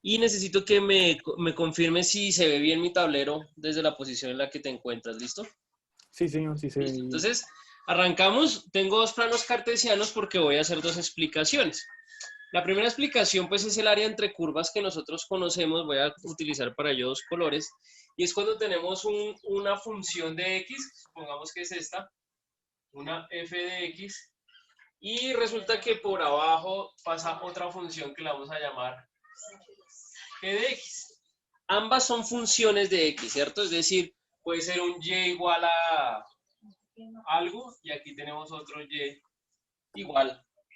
y necesito que me confirme si se ve bien mi tablero desde la posición en la que te encuentras. ¿Listo? Sí, señor, sí se ve Listo. bien. Entonces, arrancamos. Tengo dos planos cartesianos porque voy a hacer dos explicaciones. La primera explicación, pues, es el área entre curvas que nosotros conocemos. Voy a utilizar para ello dos colores. Y es cuando tenemos una función de x, supongamos que es esta, una f de x, y resulta que por abajo pasa otra función que la vamos a llamar g de x. Ambas son funciones de x, ¿cierto? Es decir, puede ser un y igual a algo, y aquí tenemos otro y igual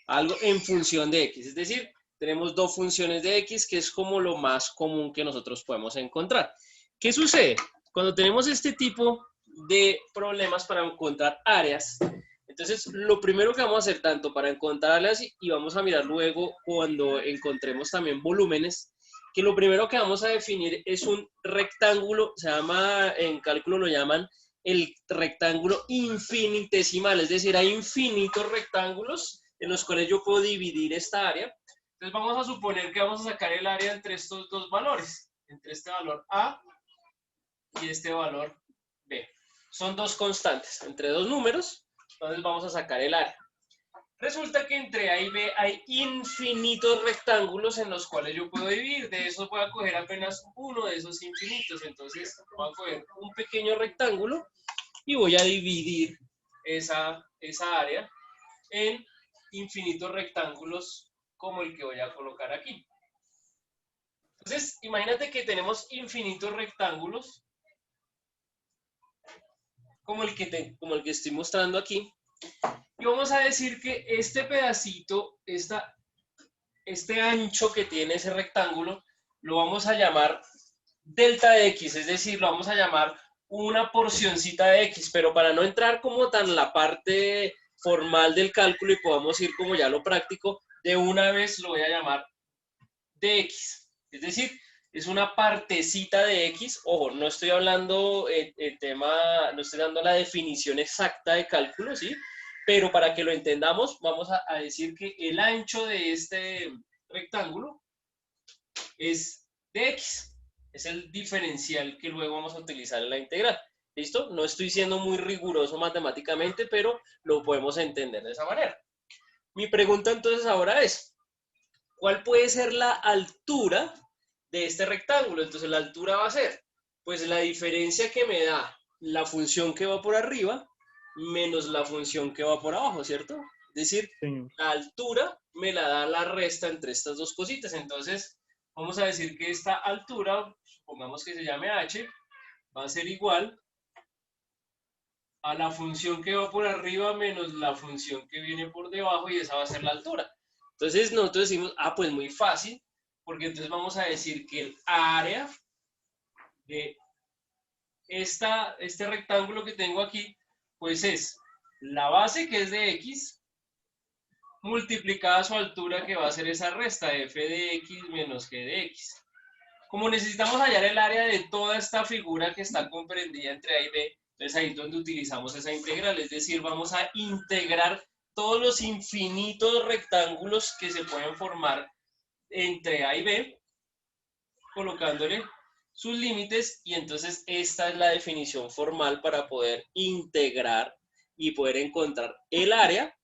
a algo en función de x. Es decir, tenemos dos funciones de x, que es como lo más común que nosotros podemos encontrar. ¿Qué sucede? Cuando tenemos este tipo de problemas para encontrar áreas, entonces lo primero que vamos a hacer tanto para encontrar áreas y vamos a mirar luego cuando encontremos también volúmenes, que lo primero que vamos a definir es un rectángulo, se llama, en cálculo lo llaman el rectángulo infinitesimal, es decir, hay infinitos rectángulos en los cuales yo puedo dividir esta área. Entonces vamos a suponer que vamos a sacar el área entre estos dos valores, entre este valor A y este valor B. Son dos constantes, entre dos números, entonces vamos a sacar el área. Resulta que entre A y B hay infinitos rectángulos en los cuales yo puedo dividir. De esos voy a coger apenas uno de esos infinitos. Entonces voy a coger un pequeño rectángulo y voy a dividir esa área en infinitos rectángulos como el que voy a colocar aquí. Entonces, imagínate que tenemos infinitos rectángulos como el que estoy mostrando aquí. Y vamos a decir que este pedacito, este ancho que tiene ese rectángulo, lo vamos a llamar delta de x, es decir, lo vamos a llamar una porcioncita de x, pero para no entrar como tan la parte formal del cálculo y podamos ir como ya lo práctico, de una vez lo voy a llamar dx, es decir, es una partecita de x. Ojo, no estoy hablando el tema, no estoy dando la definición exacta de cálculo, ¿sí? Pero para que lo entendamos, vamos a decir que el ancho de este rectángulo es de x. Es el diferencial que luego vamos a utilizar en la integral. ¿Listo? No estoy siendo muy riguroso matemáticamente, pero lo podemos entender de esa manera. Mi pregunta entonces ahora es, ¿cuál puede ser la altura de este rectángulo? Entonces la altura va a ser, pues la diferencia que me da la función que va por arriba menos la función que va por abajo, ¿cierto? Es decir, Señor. la altura me la da la resta entre estas dos cositas. Entonces, vamos a decir que esta altura, supongamos que se llame h, va a ser igual a la función que va por arriba menos la función que viene por debajo, y esa va a ser la altura. Entonces nosotros decimos, pues muy fácil, porque entonces vamos a decir que el área de este rectángulo que tengo aquí, pues es la base, que es de x, multiplicada su altura, que va a ser esa resta de f de x menos g de x. Como necesitamos hallar el área de toda esta figura que está comprendida entre A y B, entonces ahí es donde utilizamos esa integral, es decir, vamos a integrar todos los infinitos rectángulos que se pueden formar entre A y B, colocándole sus límites, y entonces esta es la definición formal para poder integrar y poder encontrar el área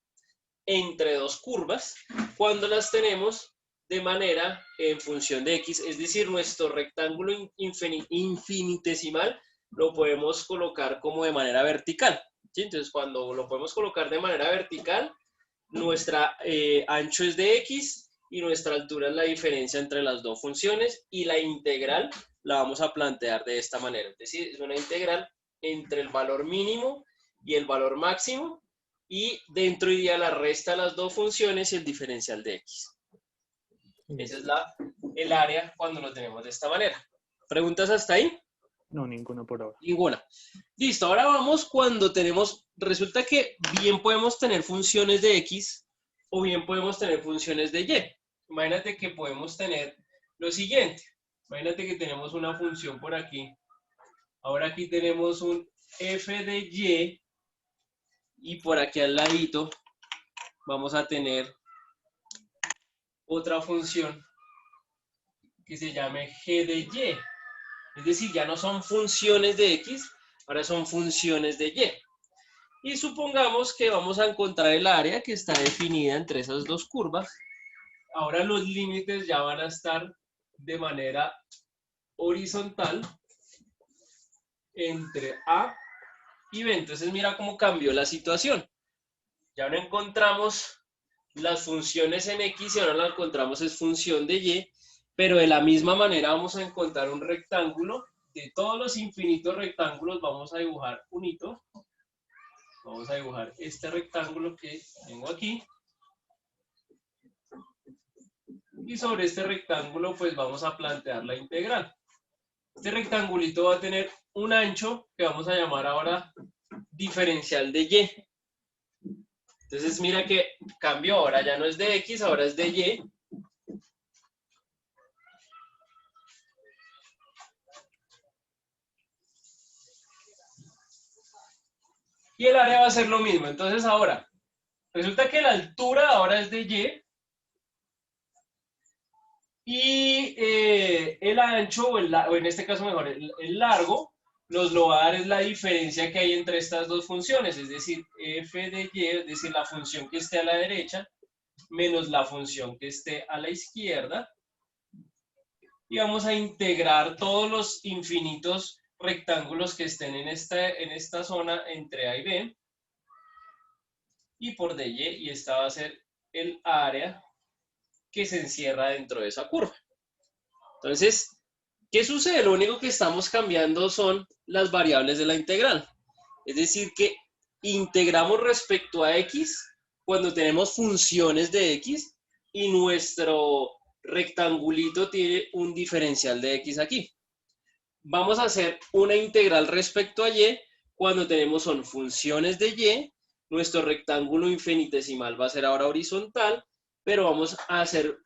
entre dos curvas cuando las tenemos de manera en función de x, es decir, nuestro rectángulo infinitesimal lo podemos colocar como de manera vertical, ¿sí? Entonces, cuando lo podemos colocar de manera vertical, nuestra ancho es de x y nuestra altura es la diferencia entre las dos funciones, y la integral la vamos a plantear de esta manera, es decir, es una integral entre el valor mínimo y el valor máximo, y dentro iría la resta de las dos funciones y el diferencial de x. Esa es el área cuando lo tenemos de esta manera. ¿Preguntas hasta ahí? No, ninguna por ahora. Ninguna. Listo, ahora vamos cuando tenemos, resulta que bien podemos tener funciones de x o bien podemos tener funciones de y. Imagínate que podemos tener lo siguiente. Imagínate que tenemos una función por aquí. Ahora aquí tenemos un f de y por aquí al ladito vamos a tener otra función que se llame g de y. Es decir, ya no son funciones de x, ahora son funciones de y. Y supongamos que vamos a encontrar el área que está definida entre esas dos curvas. Ahora los límites ya van a estar de manera horizontal entre A y B. Entonces mira cómo cambió la situación. Ya no encontramos las funciones en X y ahora la encontramos es función de Y, pero de la misma manera vamos a encontrar un rectángulo. De todos los infinitos rectángulos vamos a dibujar un hito. Vamos a dibujar este rectángulo que tengo aquí. Y sobre este rectángulo pues vamos a plantear la integral. Este rectangulito va a tener un ancho que vamos a llamar ahora diferencial de y. Entonces mira que cambió, ahora ya no es de x, ahora es de y. Y el área va a ser lo mismo. Entonces ahora, resulta que la altura ahora es de y. Y el ancho, o en este caso mejor, el largo, nos lo va a dar es la diferencia que hay entre estas dos funciones, es decir, f de y, es decir, la función que esté a la derecha, menos la función que esté a la izquierda. Y vamos a integrar todos los infinitos rectángulos que estén en esta zona entre A y B. Y por dy, y esta va a ser el área que se encierra dentro de esa curva. Entonces, ¿qué sucede? Lo único que estamos cambiando son las variables de la integral. Es decir, que integramos respecto a x cuando tenemos funciones de x y nuestro rectangulito tiene un diferencial de x aquí. Vamos a hacer una integral respecto a y cuando tenemos son funciones de y. Nuestro rectángulo infinitesimal va a ser ahora horizontal, pero vamos a hacer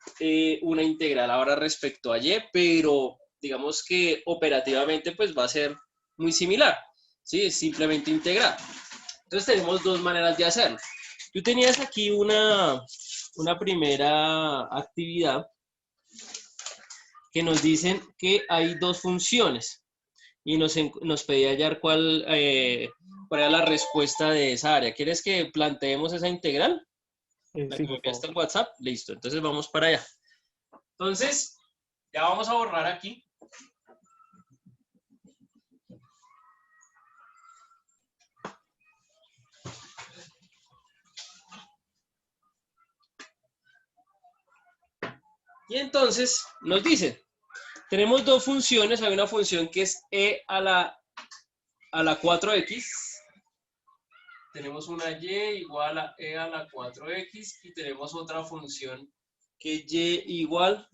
una integral ahora respecto a y, pero digamos que operativamente pues va a ser muy similar, ¿sí? Es simplemente integrar. Entonces tenemos dos maneras de hacerlo. Tú tenías aquí una primera actividad que nos dicen que hay dos funciones y nos pedía hallar cuál era la respuesta de esa área. ¿Quieres que planteemos esa integral? La Sí, que me por enviaste favor. en WhatsApp. Listo, entonces vamos para allá. Entonces, ya vamos a borrar aquí. Y entonces nos dice, tenemos dos funciones. Hay una función que es e a la 4x. Tenemos una y igual a e a la 4x. Y tenemos otra función que y igual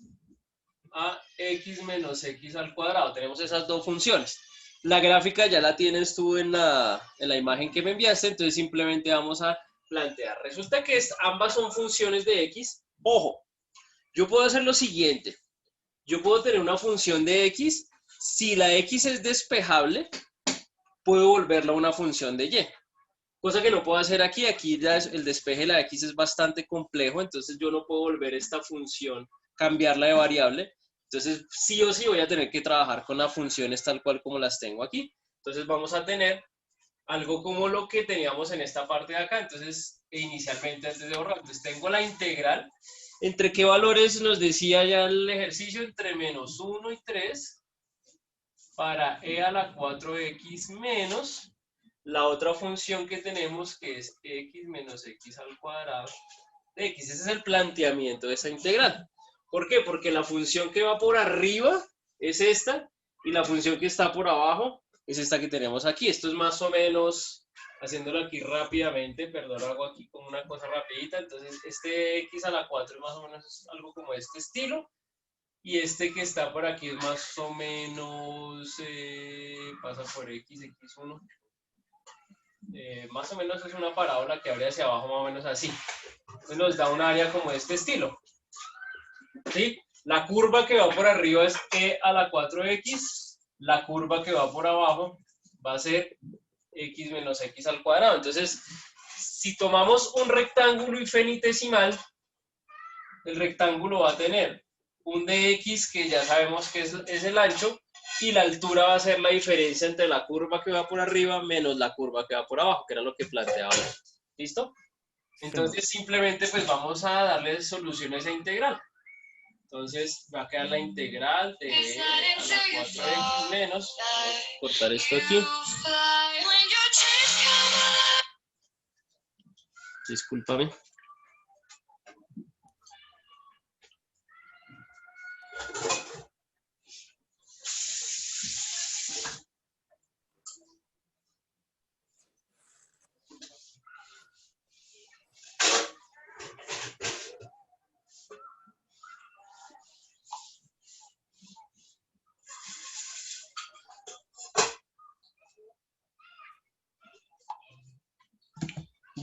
a x menos x al cuadrado. Tenemos esas dos funciones. La gráfica ya la tienes tú en la imagen que me enviaste, entonces simplemente vamos a plantear. Resulta que ambas son funciones de x. Ojo, yo puedo hacer lo siguiente. Yo puedo tener una función de x. Si la x es despejable, puedo volverla una función de y. Cosa que no puedo hacer aquí. Aquí ya el despeje de la x es bastante complejo, entonces yo no puedo volver esta función, cambiarla de variable. Entonces, sí o sí voy a tener que trabajar con las funciones tal cual como las tengo aquí. Entonces vamos a tener algo como lo que teníamos en esta parte de acá. Entonces, inicialmente antes de borrar, entonces tengo la integral. ¿Entre qué valores nos decía ya el ejercicio? Entre menos 1 y 3 para e a la 4x menos la otra función que tenemos que es x menos x al cuadrado de x. Ese es el planteamiento de esa integral. ¿Por qué? Porque la función que va por arriba es esta y la función que está por abajo es esta que tenemos aquí. Esto es más o menos, haciéndolo aquí rápidamente, perdón, hago aquí como una cosa rapidita. Entonces, este x a la 4 es más o menos algo como este estilo. Y este que está por aquí es más o menos, pasa por x, x1. Más o menos es una parábola que abre hacia abajo, más o menos así. Entonces nos da un área como de este estilo. ¿Sí? La curva que va por arriba es e a la 4x, la curva que va por abajo va a ser x menos x al cuadrado. Entonces, si tomamos un rectángulo infinitesimal, el rectángulo va a tener un dx que ya sabemos que es el ancho, y la altura va a ser la diferencia entre la curva que va por arriba menos la curva que va por abajo, que era lo que planteábamos. ¿Listo? Sí, señor. Entonces simplemente pues vamos a darle solución a esa integral. Entonces va a quedar la integral de a la 4x menos, vamos a cortar esto aquí. Discúlpame.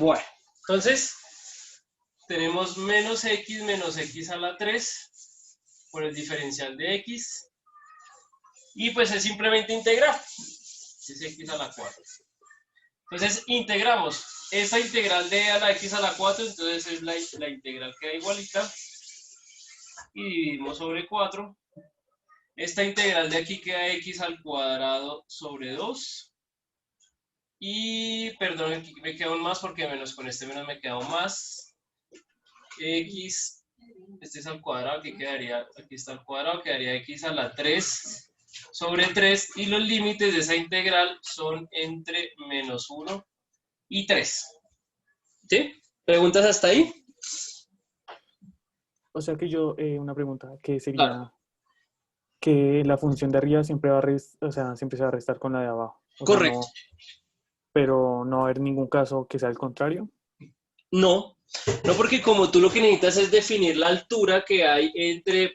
Bueno, entonces tenemos menos x a la 3 por el diferencial de x. Y pues es simplemente integrar. Es x a la 4. Entonces integramos. Esta integral de a la x a la 4, entonces es la integral queda igualita. Y dividimos sobre 4. Esta integral de aquí queda x al cuadrado sobre 2. Y, perdón, aquí me queda un más porque menos con este menos me queda un más. X, este es al cuadrado, aquí está al cuadrado, quedaría x a la 3 sobre 3. Y los límites de esa integral son entre menos 1 y 3. ¿Sí? ¿Preguntas hasta ahí? O sea que una pregunta, que Claro. sería que la función de arriba siempre o sea, siempre se va a restar con la de abajo. O sea, Correcto. no, pero no va a haber ningún caso que sea el contrario. No, no, porque como tú lo que necesitas es definir la altura que hay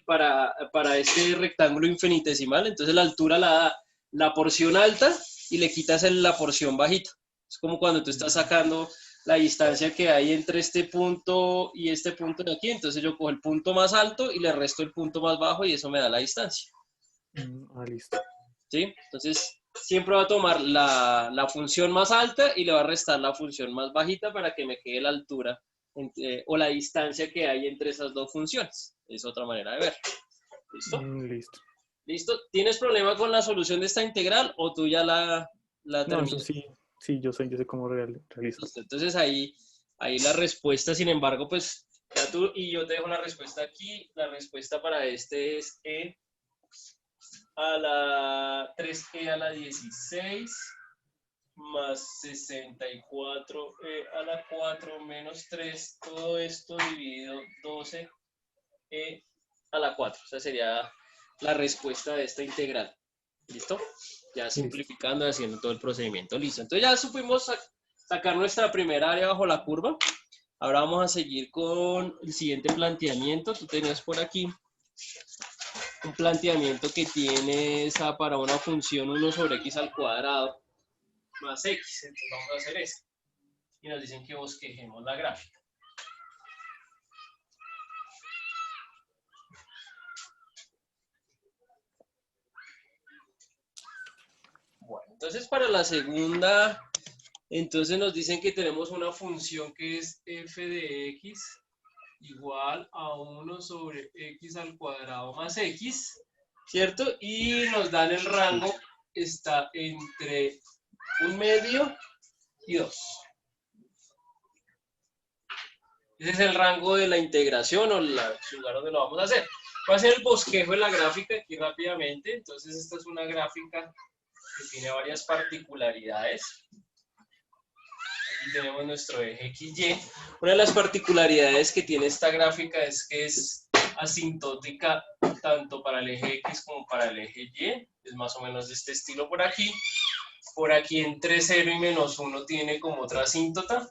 para este rectángulo infinitesimal, entonces la altura la da la porción alta y le quitas la porción bajita. Es como cuando tú estás sacando la distancia que hay entre este punto y este punto de aquí, entonces yo cojo el punto más alto y le resto el punto más bajo y eso me da la distancia. Listo. ¿Sí? Entonces siempre va a tomar la función más alta y le va a restar la función más bajita para que me quede la altura o la distancia que hay entre esas dos funciones. Es otra manera de ver. ¿Listo? Listo. ¿Listo? ¿Tienes problema con la solución de esta integral o tú ya la No, eso terminaste? sí, sí, yo sé cómo realizarlo. Listo. Entonces ahí la respuesta, sin embargo, pues ya tú y yo te dejo la respuesta aquí. La respuesta para este es E a la 3E a la 16 más 64 a la 4 menos 3, todo esto dividido 12 a la 4. O sea, sería la respuesta de esta integral. ¿Listo? Ya Listo. simplificando y haciendo todo el procedimiento. Listo. Entonces ya supimos sacar nuestra primera área bajo la curva. Ahora vamos a seguir con el siguiente planteamiento. Tú tenías por aquí un planteamiento que tienes para una función 1 sobre x al cuadrado más x. Entonces vamos a hacer esto. Y nos dicen que bosquejemos la gráfica. Bueno, entonces para la segunda, entonces nos dicen que tenemos una función que es f de x igual a 1 sobre x al cuadrado más x, ¿cierto? Y nos dan el rango, está entre 1/2 y 2. Ese es el rango de la integración o el lugar donde lo vamos a hacer. Voy a hacer el bosquejo de la gráfica aquí rápidamente. Entonces esta es una gráfica que tiene varias particularidades. Aquí tenemos nuestro eje XY. Una de las particularidades que tiene esta gráfica es que es asintótica tanto para el eje X como para el eje Y. Es más o menos de este estilo por aquí. Por aquí entre 0 y menos 1 tiene como otra asíntota.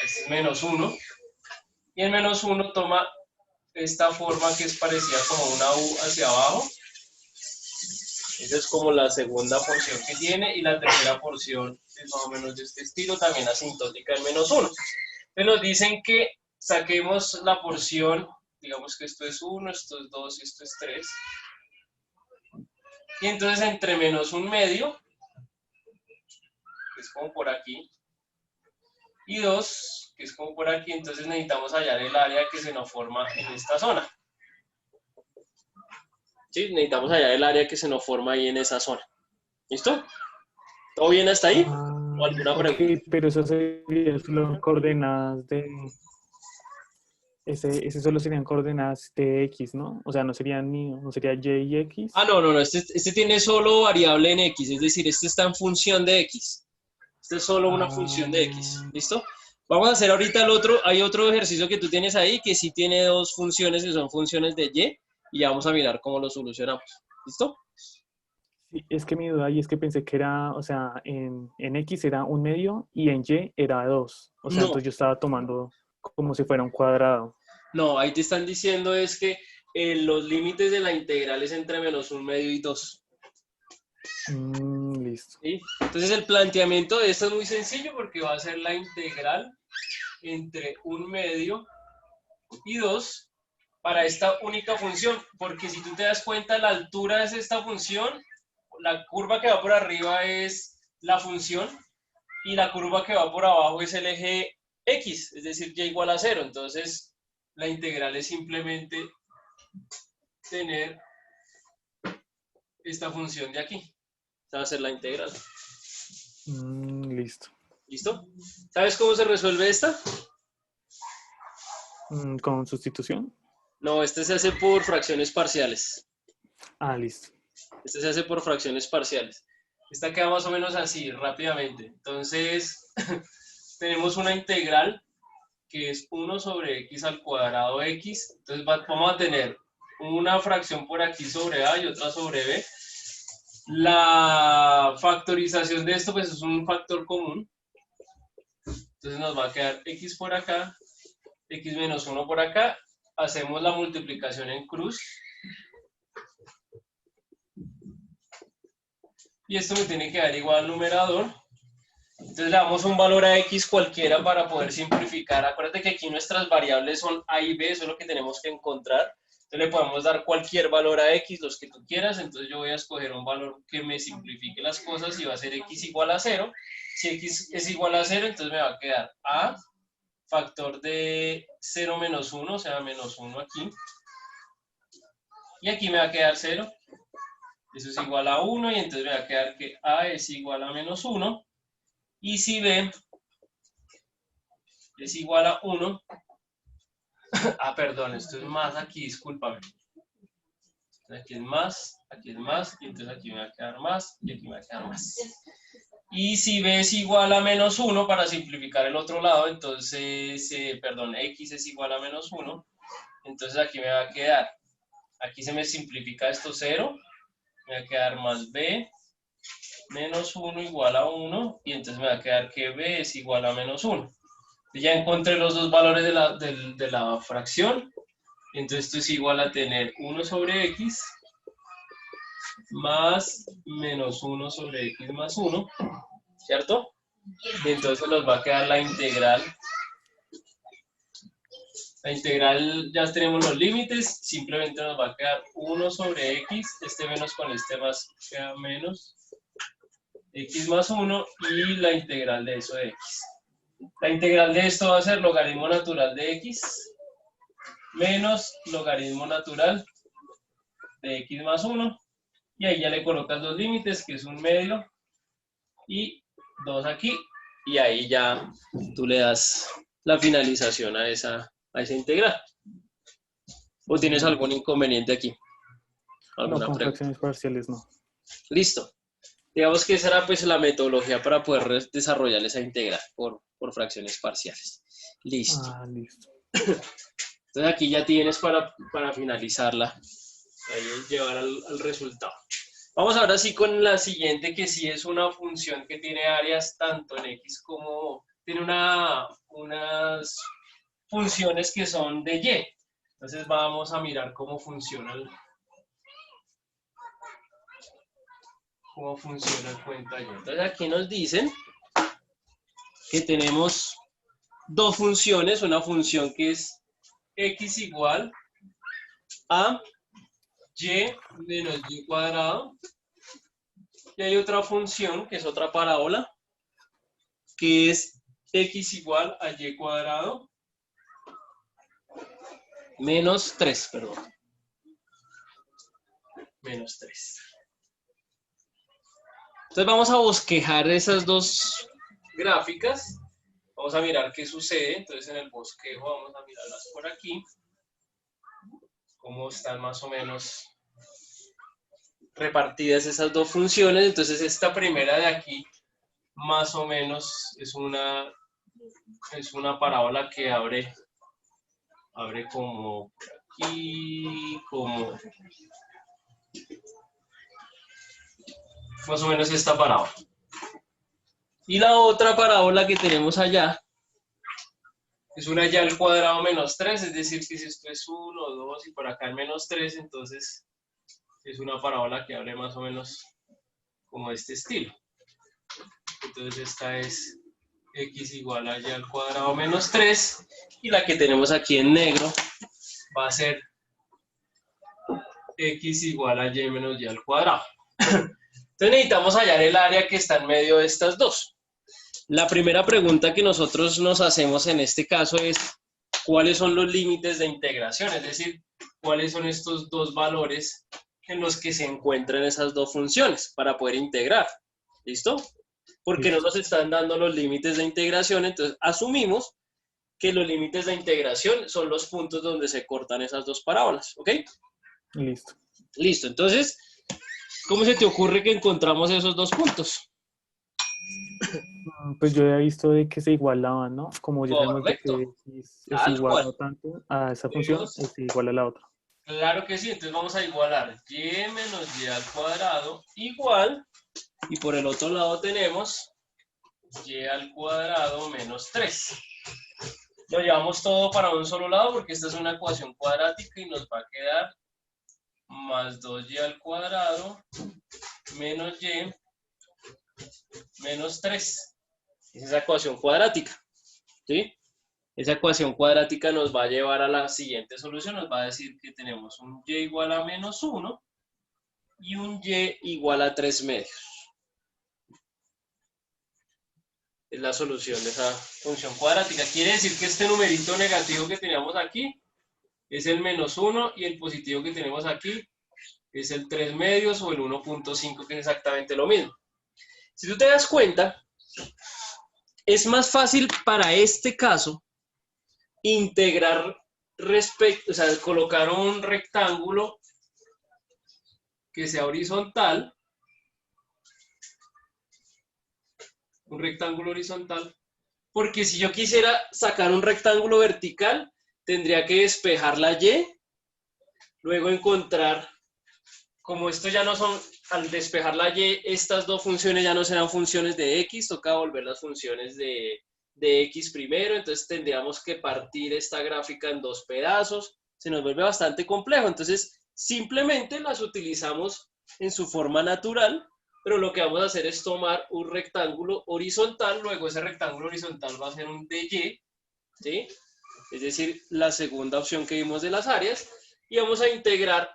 Este es menos 1. Y el menos 1 toma esta forma que es parecida como una U hacia abajo. Esa es como la segunda porción que tiene, y la tercera porción es más o menos de este estilo, también asintótica en menos 1. Entonces nos dicen que saquemos la porción, digamos que esto es 1, esto es 2 y esto es 3. Y entonces entre menos 1/2, que es como por aquí, y 2, que es como por aquí, entonces necesitamos hallar el área que se nos forma en esta zona. ¿Sí? Necesitamos hallar el área que se nos forma ahí en esa zona. ¿Listo? ¿Todo bien hasta ahí? ¿O alguna Ok, pregunta? pero eso serían solo coordenadas de... Ese solo serían coordenadas de X, ¿no? O sea, no serían ni, no sería Y y Ah, X. no, este tiene solo variable en X, es decir, este está en función de X. Este es solo una función de X. Ah, ¿Listo? Vamos a hacer ahorita el otro. Hay otro ejercicio que tú tienes ahí que sí tiene dos funciones que son funciones de y vamos a mirar cómo lo solucionamos. ¿Listo? sí, es que mi duda ahí es que pensé que era, o sea, en X era un medio y en Y era 2. O sea, No, entonces yo estaba tomando como si fuera un cuadrado. no, ahí te están diciendo es que los límites de la integral es entre -1/2 y 2. Listo. ¿Sí? Entonces el planteamiento de esto es muy sencillo porque va a ser la integral entre 1/2 y 2 para esta única función, porque si tú te das cuenta, la altura es esta función, la curva que va por arriba es la función y la curva que va por abajo es el eje X, es decir, y igual a 0. Entonces, la integral es simplemente tener esta función de aquí. Esta va a ser la integral. Listo. ¿Listo? ¿Sabes cómo se resuelve esta? ¿Con sustitución? No, este se hace por fracciones parciales. Ah, listo. Este se hace por fracciones parciales. Esta queda más o menos así, rápidamente. Entonces, tenemos una integral que es 1 sobre x al cuadrado x. Entonces, vamos a tener una fracción por aquí sobre a y otra sobre b. La factorización de esto, pues es un factor común. Entonces, nos va a quedar x por acá, x menos 1 por acá. Hacemos la multiplicación en cruz. Y esto me tiene que dar igual al numerador. Entonces le damos un valor a x cualquiera para poder simplificar. Acuérdate que aquí nuestras variables son a y b, eso es lo que tenemos que encontrar. Entonces le podemos dar cualquier valor a x, los que tú quieras. Entonces yo voy a escoger un valor que me simplifique las cosas y va a ser x igual a 0. Si x es igual a 0, entonces me va a quedar a factor de 0 menos 1, o sea, menos 1 aquí. Y aquí me va a quedar 0. Eso es igual a 1 y entonces me va a quedar que a es igual a menos 1. Y si b es igual a 1, perdón, esto es más aquí, discúlpame. Aquí es más, y entonces aquí me va a quedar más, y aquí me va a quedar más. Y si b es igual a menos 1, para simplificar el otro lado, entonces, perdón, x es igual a menos 1, entonces aquí me va a quedar, aquí se me simplifica esto 0, me va a quedar más b menos 1 igual a 1, y entonces me va a quedar que b es igual a menos 1. Ya encontré los dos valores de la fracción, entonces esto es igual a tener 1 sobre x más menos 1 sobre x más 1, ¿cierto? Y entonces nos va a quedar la integral. La integral, ya tenemos los límites, simplemente nos va a quedar 1 sobre x, este menos con este más queda menos x más 1 y la integral de eso de x. La integral de esto va a ser logaritmo natural de x menos logaritmo natural de x más 1. Y ahí ya le colocas los límites, que es 1/2 y 2 aquí. Y ahí ya tú le das la finalización a esa integral. ¿O tienes algún Listo. inconveniente aquí? No, ¿Alguna con pregunta? fracciones parciales no. Listo. Digamos que esa era pues la metodología para poder desarrollar esa integral por fracciones parciales. Listo. Listo. Entonces aquí ya tienes para finalizarla, llevar al resultado. Vamos ahora sí con la siguiente, que sí es una función que tiene áreas tanto en X como tiene unas funciones que son de Y. Entonces vamos a mirar cómo funciona el cuenta Y. Entonces aquí nos dicen que tenemos dos funciones, una función que es X igual a Y menos Y cuadrado. Y hay otra función que es otra parábola, que es x igual a y cuadrado menos 3, perdón. Menos 3. Entonces vamos a bosquejar esas dos gráficas. Vamos a mirar qué sucede. Entonces en el bosquejo vamos a mirarlas por aquí. Cómo están más o menos repartidas esas dos funciones. Entonces esta primera de aquí más o menos es una parábola que abre como por aquí, como más o menos esta parábola. Y la otra parábola que tenemos allá es una y al cuadrado menos 3, es decir, que si esto es 1, 2 y por acá el menos 3, entonces es una parábola que abre más o menos como de este estilo. Entonces esta es x igual a y al cuadrado menos 3 y la que tenemos aquí en negro va a ser x igual a y menos y al cuadrado. Entonces necesitamos hallar el área que está en medio de estas dos. La primera pregunta que nosotros nos hacemos en este caso es ¿cuáles son los límites de integración? Es decir, ¿cuáles son estos dos valores en los que se encuentran esas dos funciones para poder integrar? ¿Listo? Porque no nos están dando los límites de integración, entonces asumimos que los límites de integración son los puntos donde se cortan esas dos parábolas, ¿ok? Listo. Listo, entonces, ¿cómo se te ocurre que encontramos esos dos puntos? Pues yo he visto de que se igualaban, ¿no? Como ya sabemos de Correcto, que X es tal igual cual. a tanto a esa función, Tenemos, es igual a la otra. claro que sí, entonces vamos a igualar y menos y al cuadrado igual, y por el otro lado tenemos y al cuadrado menos 3. Lo llevamos todo para un solo lado porque esta es una ecuación cuadrática y nos va a quedar más 2y al cuadrado menos y menos 3. Es esa ecuación cuadrática, ¿sí? Esa ecuación cuadrática nos va a llevar a la siguiente solución, nos va a decir que tenemos un y igual a menos 1 y un y igual a 3 medios. Es la solución de esa función cuadrática. Quiere decir que este numerito negativo que teníamos aquí es el menos 1 y el positivo que tenemos aquí es el 3 medios o el 1.5, que es exactamente lo mismo. Si tú te das cuenta, es más fácil para este caso integrar respecto, o sea, colocar un rectángulo que sea horizontal, porque si yo quisiera sacar un rectángulo vertical, tendría que despejar la y, luego encontrar, como esto ya no son, al despejar la y, estas dos funciones ya no serán funciones de x, toca volver las funciones de x primero, entonces tendríamos que partir esta gráfica en dos pedazos, se nos vuelve bastante complejo, entonces simplemente las utilizamos en su forma natural, pero lo que vamos a hacer es tomar un rectángulo horizontal, luego ese rectángulo horizontal va a ser un dy, ¿sí? Es decir, la segunda opción que vimos de las áreas, y vamos a integrar.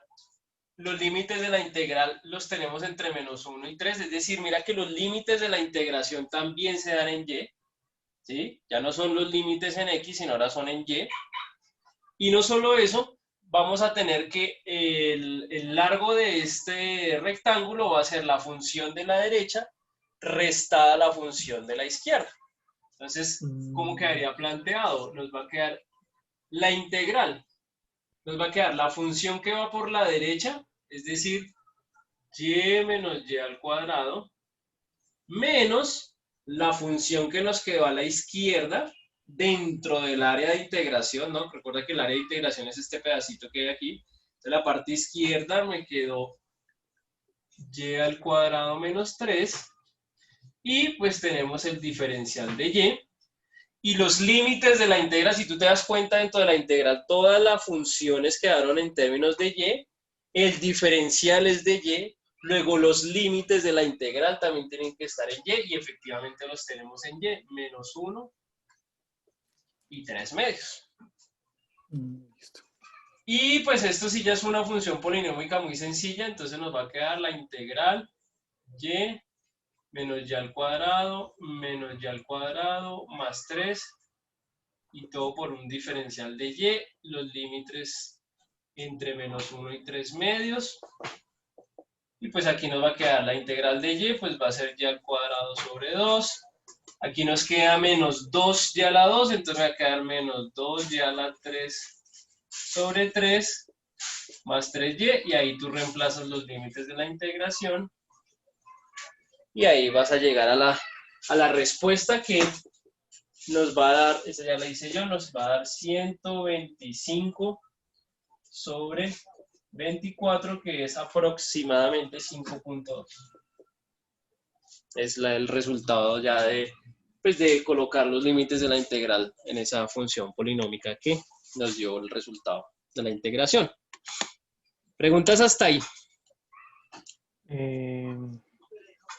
Los límites de la integral los tenemos entre menos 1 y 3, es decir, mira que los límites de la integración también se dan en y, ¿sí? Ya no son los límites en x, sino ahora son en y. Y no solo eso, vamos a tener que el largo de este rectángulo va a ser la función de la derecha restada la función de la izquierda. Entonces, ¿cómo quedaría planteado? Nos va a quedar la integral. Nos va a quedar la función que va por la derecha, es decir, y menos y al cuadrado, menos la función que nos quedó a la izquierda dentro del área de integración, ¿no? Recuerda que el área de integración es este pedacito que hay aquí. Entonces la parte izquierda me quedó y al cuadrado menos 3 y pues tenemos el diferencial de y. Y los límites de la integral, si tú te das cuenta dentro de la integral, todas las funciones quedaron en términos de y, el diferencial es de y, luego los límites de la integral también tienen que estar en y efectivamente los tenemos en y, menos 1 y 3 medios. Listo. Y pues esto sí ya es una función polinómica muy sencilla, entonces nos va a quedar la integral y menos y al cuadrado, menos y al cuadrado, más 3, y todo por un diferencial de y, los límites entre menos 1 y 3 medios. Y pues aquí nos va a quedar la integral de y, pues va a ser y al cuadrado sobre 2. Aquí nos queda menos 2y a la 2, entonces va a quedar menos 2y a la 3 sobre 3 más 3y, y ahí tú reemplazas los límites de la integración. Y ahí vas a llegar a la respuesta que nos va a dar, esa ya la hice yo, nos va a dar 125 sobre 24, que es aproximadamente 5.2. Es el resultado ya pues de colocar los límites de la integral en esa función polinómica que nos dio el resultado de la integración. ¿Preguntas hasta ahí?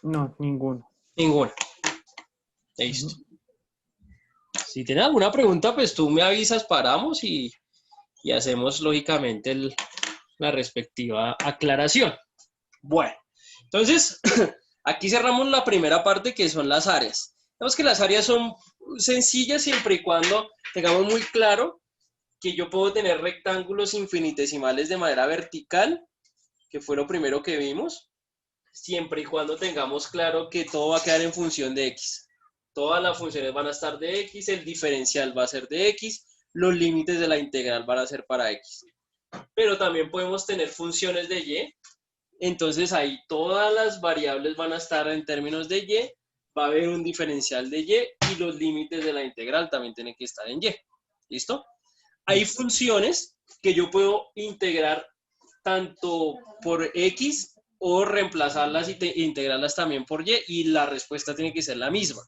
No, ninguno. Ninguna. Listo. Si tienes alguna pregunta, pues tú me avisas, paramos y hacemos lógicamente la respectiva aclaración. Bueno, entonces aquí cerramos la primera parte, que son las áreas. Vemos que las áreas son sencillas siempre y cuando tengamos muy claro que yo puedo tener rectángulos infinitesimales de manera vertical, que fue lo primero que vimos, siempre y cuando tengamos claro que todo va a quedar en función de x. Todas las funciones van a estar de x, el diferencial va a ser de x, los límites de la integral van a ser para x. Pero también podemos tener funciones de y, entonces ahí todas las variables van a estar en términos de y, va a haber un diferencial de y los límites de la integral también tienen que estar en y. ¿Listo? Hay funciones que yo puedo integrar tanto por x o reemplazarlas e integrarlas también por y la respuesta tiene que ser la misma.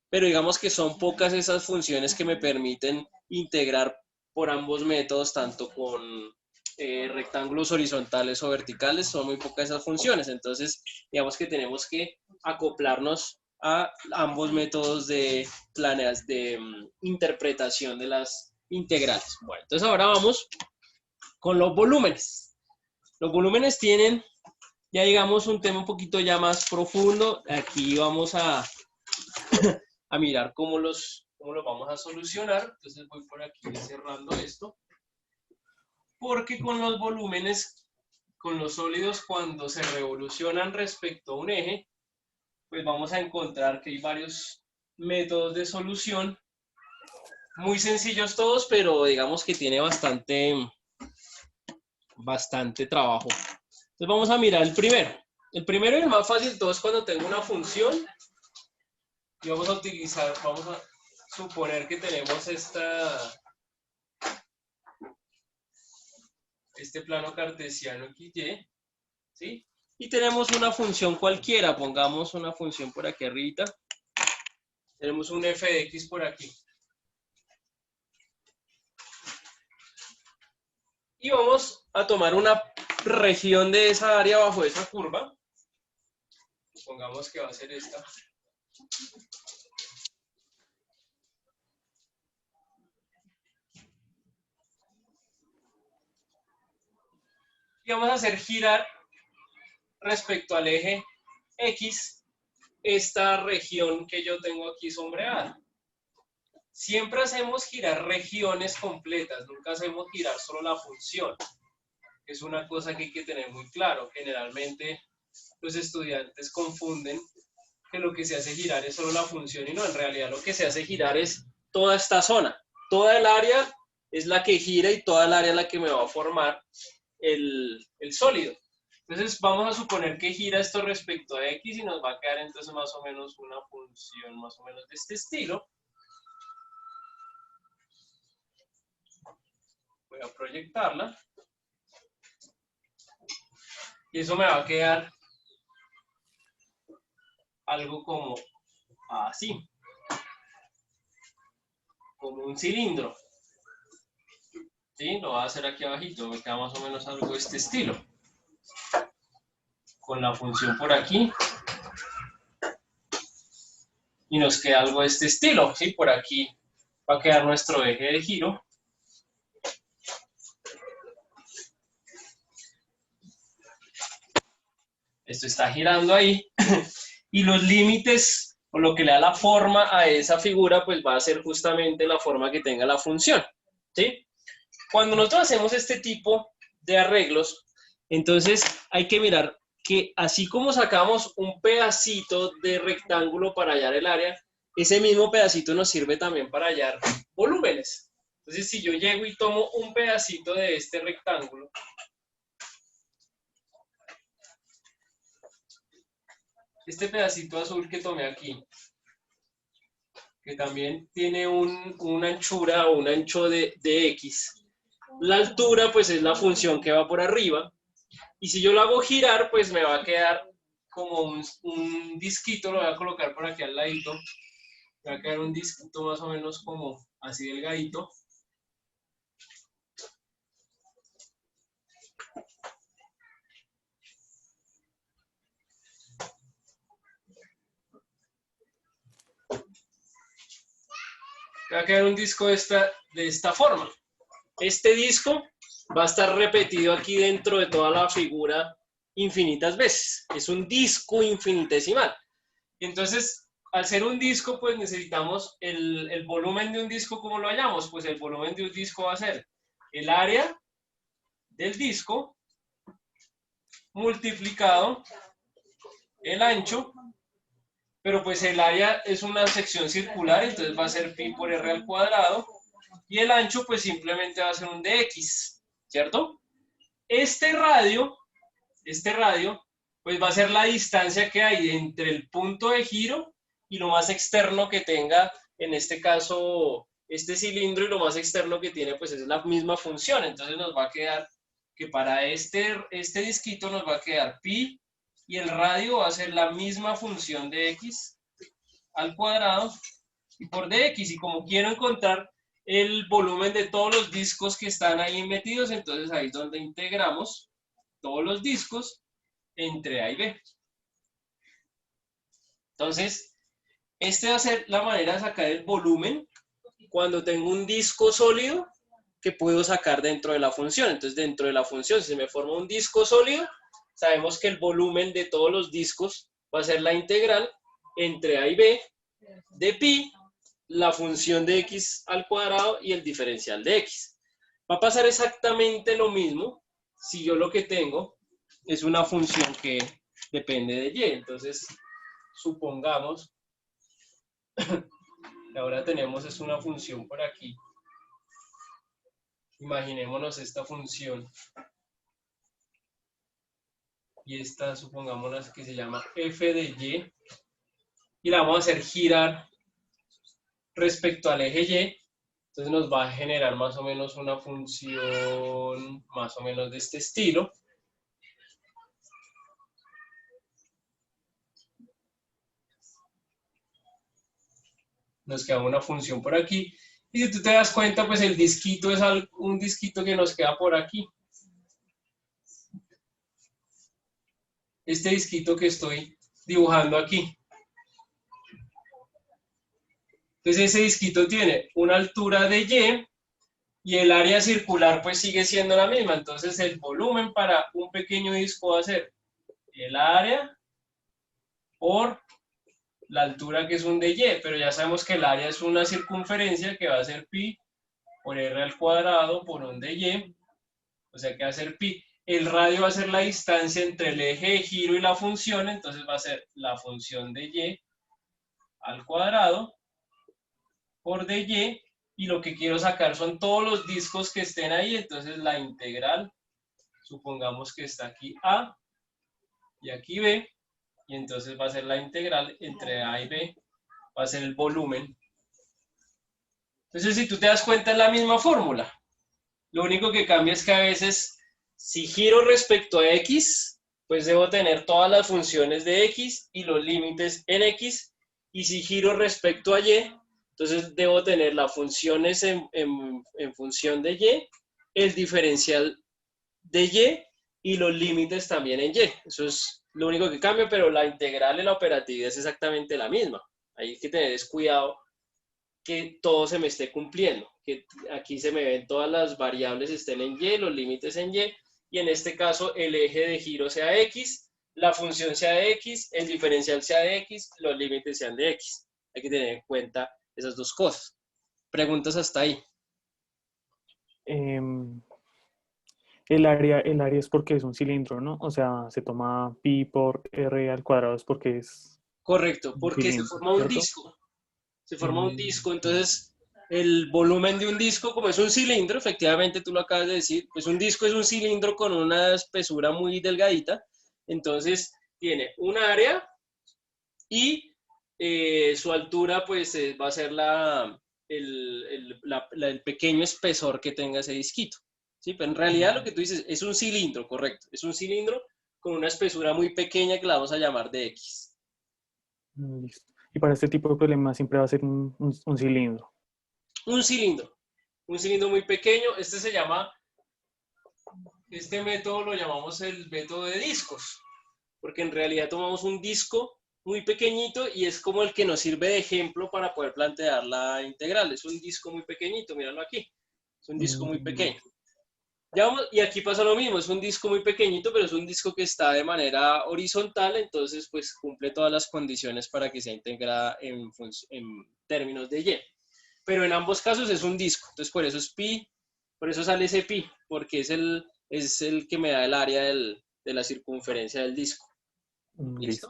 Pero digamos que son pocas esas funciones que me permiten integrar por ambos métodos, tanto con rectángulos horizontales o verticales, son muy pocas esas funciones. Entonces, digamos que tenemos que acoplarnos a ambos métodos de interpretación de las integrales. Bueno, entonces ahora vamos con los volúmenes. Los volúmenes tienen, ya digamos, un tema un poquito ya más profundo. Aquí vamos a mirar cómo los vamos a solucionar. Entonces voy por aquí cerrando esto. Porque con los volúmenes, con los sólidos, cuando se revolucionan respecto a un eje, pues vamos a encontrar que hay varios métodos de solución, muy sencillos todos, pero digamos que tiene bastante trabajo. Entonces vamos a mirar el primero. El primero y el más fácil de todos es cuando tengo una función y vamos a suponer que tenemos este plano cartesiano XY, ¿sí? Y tenemos una función cualquiera, pongamos una función por aquí arriba. Tenemos un f de x por aquí. Y vamos a tomar una región de esa área bajo esa curva. Pongamos que va a ser esta. Y vamos a hacer girar respecto al eje X esta región que yo tengo aquí sombreada. Siempre hacemos girar regiones completas, nunca hacemos girar solo la función. Es una cosa que hay que tener muy claro. Generalmente los estudiantes confunden que lo que se hace girar es solo la función y no, en realidad lo que se hace girar es toda esta zona. Toda el área es la que gira y toda el área es la que me va a formar el sólido. Entonces vamos a suponer que gira esto respecto a x y nos va a quedar entonces más o menos una función más o menos de este estilo. Voy a proyectarla. Y eso me va a quedar algo como así. Como un cilindro. ¿Sí? Lo voy a hacer aquí abajito. Me queda más o menos algo de este estilo. Con la función por aquí. Y nos queda algo de este estilo. ¿Sí? Por aquí va a quedar nuestro eje de giro. Esto está girando ahí. y los límites, o lo que le da la forma a esa figura, pues va a ser justamente la forma que tenga la función, ¿sí? Cuando nosotros hacemos este tipo de arreglos, entonces hay que mirar que así como sacamos un pedacito de rectángulo para hallar el área, ese mismo pedacito nos sirve también para hallar volúmenes. Entonces, si yo llego y tomo un pedacito de este rectángulo, este pedacito azul que tomé aquí, que también tiene una anchura o un ancho de X, la altura pues es la función que va por arriba, y si yo lo hago girar, pues me va a quedar como un disquito, lo voy a colocar por aquí al ladito, me va a quedar un disquito más o menos como así delgadito. Me va a quedar un disco de esta forma. Este disco va a estar repetido aquí dentro de toda la figura infinitas veces. Es un disco infinitesimal. Entonces, al ser un disco, pues necesitamos el volumen de un disco. ¿Cómo lo hallamos? Pues el volumen de un disco va a ser el área del disco multiplicado el ancho, pero pues el área es una sección circular, entonces va a ser pi por r al cuadrado, y el ancho pues simplemente va a ser un dx, ¿cierto? Este radio, pues va a ser la distancia que hay entre el punto de giro y lo más externo que tenga, en este caso, este cilindro, y lo más externo que tiene, pues es la misma función. Entonces nos va a quedar que para este disquito nos va a quedar pi, y el radio va a ser la misma función de x al cuadrado y por dx. Y como quiero encontrar el volumen de todos los discos que están ahí metidos, entonces ahí es donde integramos todos los discos entre A y B. Entonces, esta va a ser la manera de sacar el volumen cuando tengo un disco sólido que puedo sacar dentro de la función. Entonces, dentro de la función, si se me forma un disco sólido, sabemos que el volumen de todos los discos va a ser la integral entre A y B de pi, la función de x al cuadrado y el diferencial de x. Va a pasar exactamente lo mismo si yo lo que tengo es una función que depende de y. Entonces, supongamos que ahora tenemos es una función por aquí. Imaginémonos esta función. Y esta, supongámonos que se llama f de y. Y la vamos a hacer girar respecto al eje y. Entonces nos va a generar más o menos una función más o menos de este estilo. Nos queda una función por aquí. Y si tú te das cuenta, pues el disquito es un disquito que nos queda por aquí. Este disquito que estoy dibujando aquí. Entonces ese disquito tiene una altura de y el área circular pues sigue siendo la misma. Entonces el volumen para un pequeño disco va a ser el área por la altura que es un y, pero ya sabemos que el área es una circunferencia que va a ser pi por r al cuadrado por un y, o sea que va a ser pi. El radio va a ser la distancia entre el eje de giro y la función, entonces va a ser la función de y al cuadrado por dy, y lo que quiero sacar son todos los discos que estén ahí, entonces la integral, supongamos que está aquí A y aquí B, y entonces va a ser la integral entre A y B, va a ser el volumen. Entonces, si tú te das cuenta, es la misma fórmula. Lo único que cambia es que a veces, si giro respecto a X, pues debo tener todas las funciones de X y los límites en X, y si giro respecto a Y, entonces debo tener las funciones en función de Y, el diferencial de y los límites también en Y. Eso es lo único que cambia, pero la integral en la operatividad es exactamente la misma. Hay que tener cuidado que todo se me esté cumpliendo, que aquí se me ven todas las variables estén en Y, los límites en Y en este caso el eje de giro sea X, la función sea de X, el diferencial sea de X, los límites sean de X. Hay que tener en cuenta esas dos cosas. Preguntas hasta ahí. Em, el área es porque es un cilindro, ¿no? O sea, se toma pi por r al cuadrado es porque es Correcto, un porque se cilindro, forma un ¿cierto? disco. Se forma un Mm, disco, entonces el volumen de un disco, como es un cilindro, efectivamente tú lo acabas de decir, pues un disco es un cilindro con una espesura muy delgadita, entonces tiene un área y su altura pues va a ser el pequeño espesor que tenga ese disquito. ¿Sí? Pero en realidad lo mm, que tú dices es un cilindro, correcto, es un cilindro con una espesura muy pequeña que la vamos a llamar de X. listo. Y para este tipo de problemas siempre va a ser un cilindro. Un cilindro, un cilindro muy pequeño, este método lo llamamos el método de discos, porque en realidad tomamos un disco muy pequeñito y es como el que nos sirve de ejemplo para poder plantear la integral. Es un disco muy pequeñito, míralo aquí, es un disco muy pequeño. Listo. Ya vamos, y aquí pasa lo mismo, es un disco muy pequeñito, pero es un disco que está de manera horizontal, entonces pues cumple todas las condiciones para que sea integrada en términos de Y. Pero en ambos casos es un disco, entonces por eso es pi, por eso sale ese pi, porque es el que me da el área de la circunferencia del disco. ¿Listo? Listo.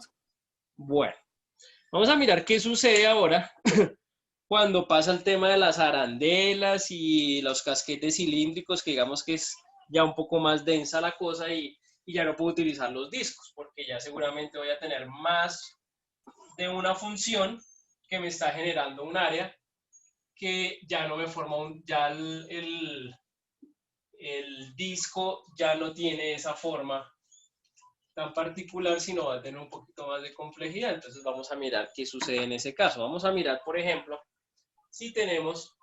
Bueno, vamos a mirar qué sucede ahora cuando pasa el tema de las arandelas y los casquetes cilíndricos, que digamos que es ya un poco más densa la cosa y ya no puedo utilizar los discos, porque ya seguramente voy a tener más de una función que me está generando un área que ya no me forma ya el disco ya no tiene esa forma tan particular, sino va a tener un poquito más de complejidad. Entonces vamos a mirar qué sucede en ese caso. Vamos a mirar, por ejemplo, si tenemos,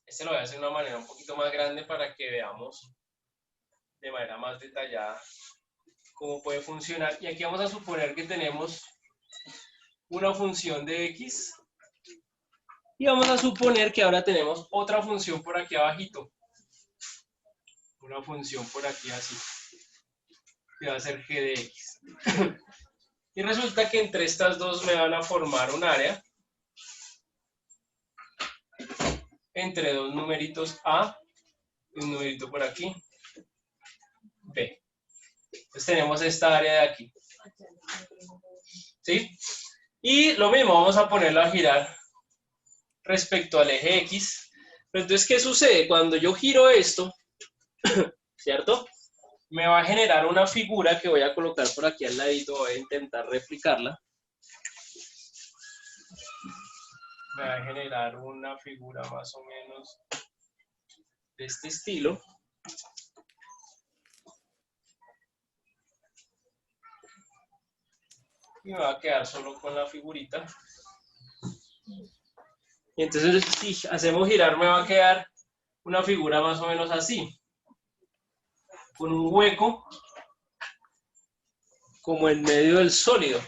este lo voy a hacer de una manera un poquito más grande para que veamos de manera más detallada cómo puede funcionar. Y aquí vamos a suponer que tenemos una función de X y vamos a suponer que ahora tenemos otra función por aquí abajito. Una función por aquí así, que va a ser g de x. Y resulta que entre estas dos me van a formar un área entre dos numeritos a y un numerito por aquí, b. Entonces tenemos esta área de aquí. ¿Sí? Y lo mismo, vamos a ponerlo a girar respecto al eje x. Pero entonces, ¿qué sucede? Cuando yo giro esto, ¿cierto? Me va a generar una figura que voy a colocar por aquí al ladito, voy a intentar replicarla. Me va a generar una figura más o menos de este estilo. Y me va a quedar solo con la figurita. Y entonces, si hacemos girar, me va a quedar una figura más o menos así, con un hueco como en medio del sólido.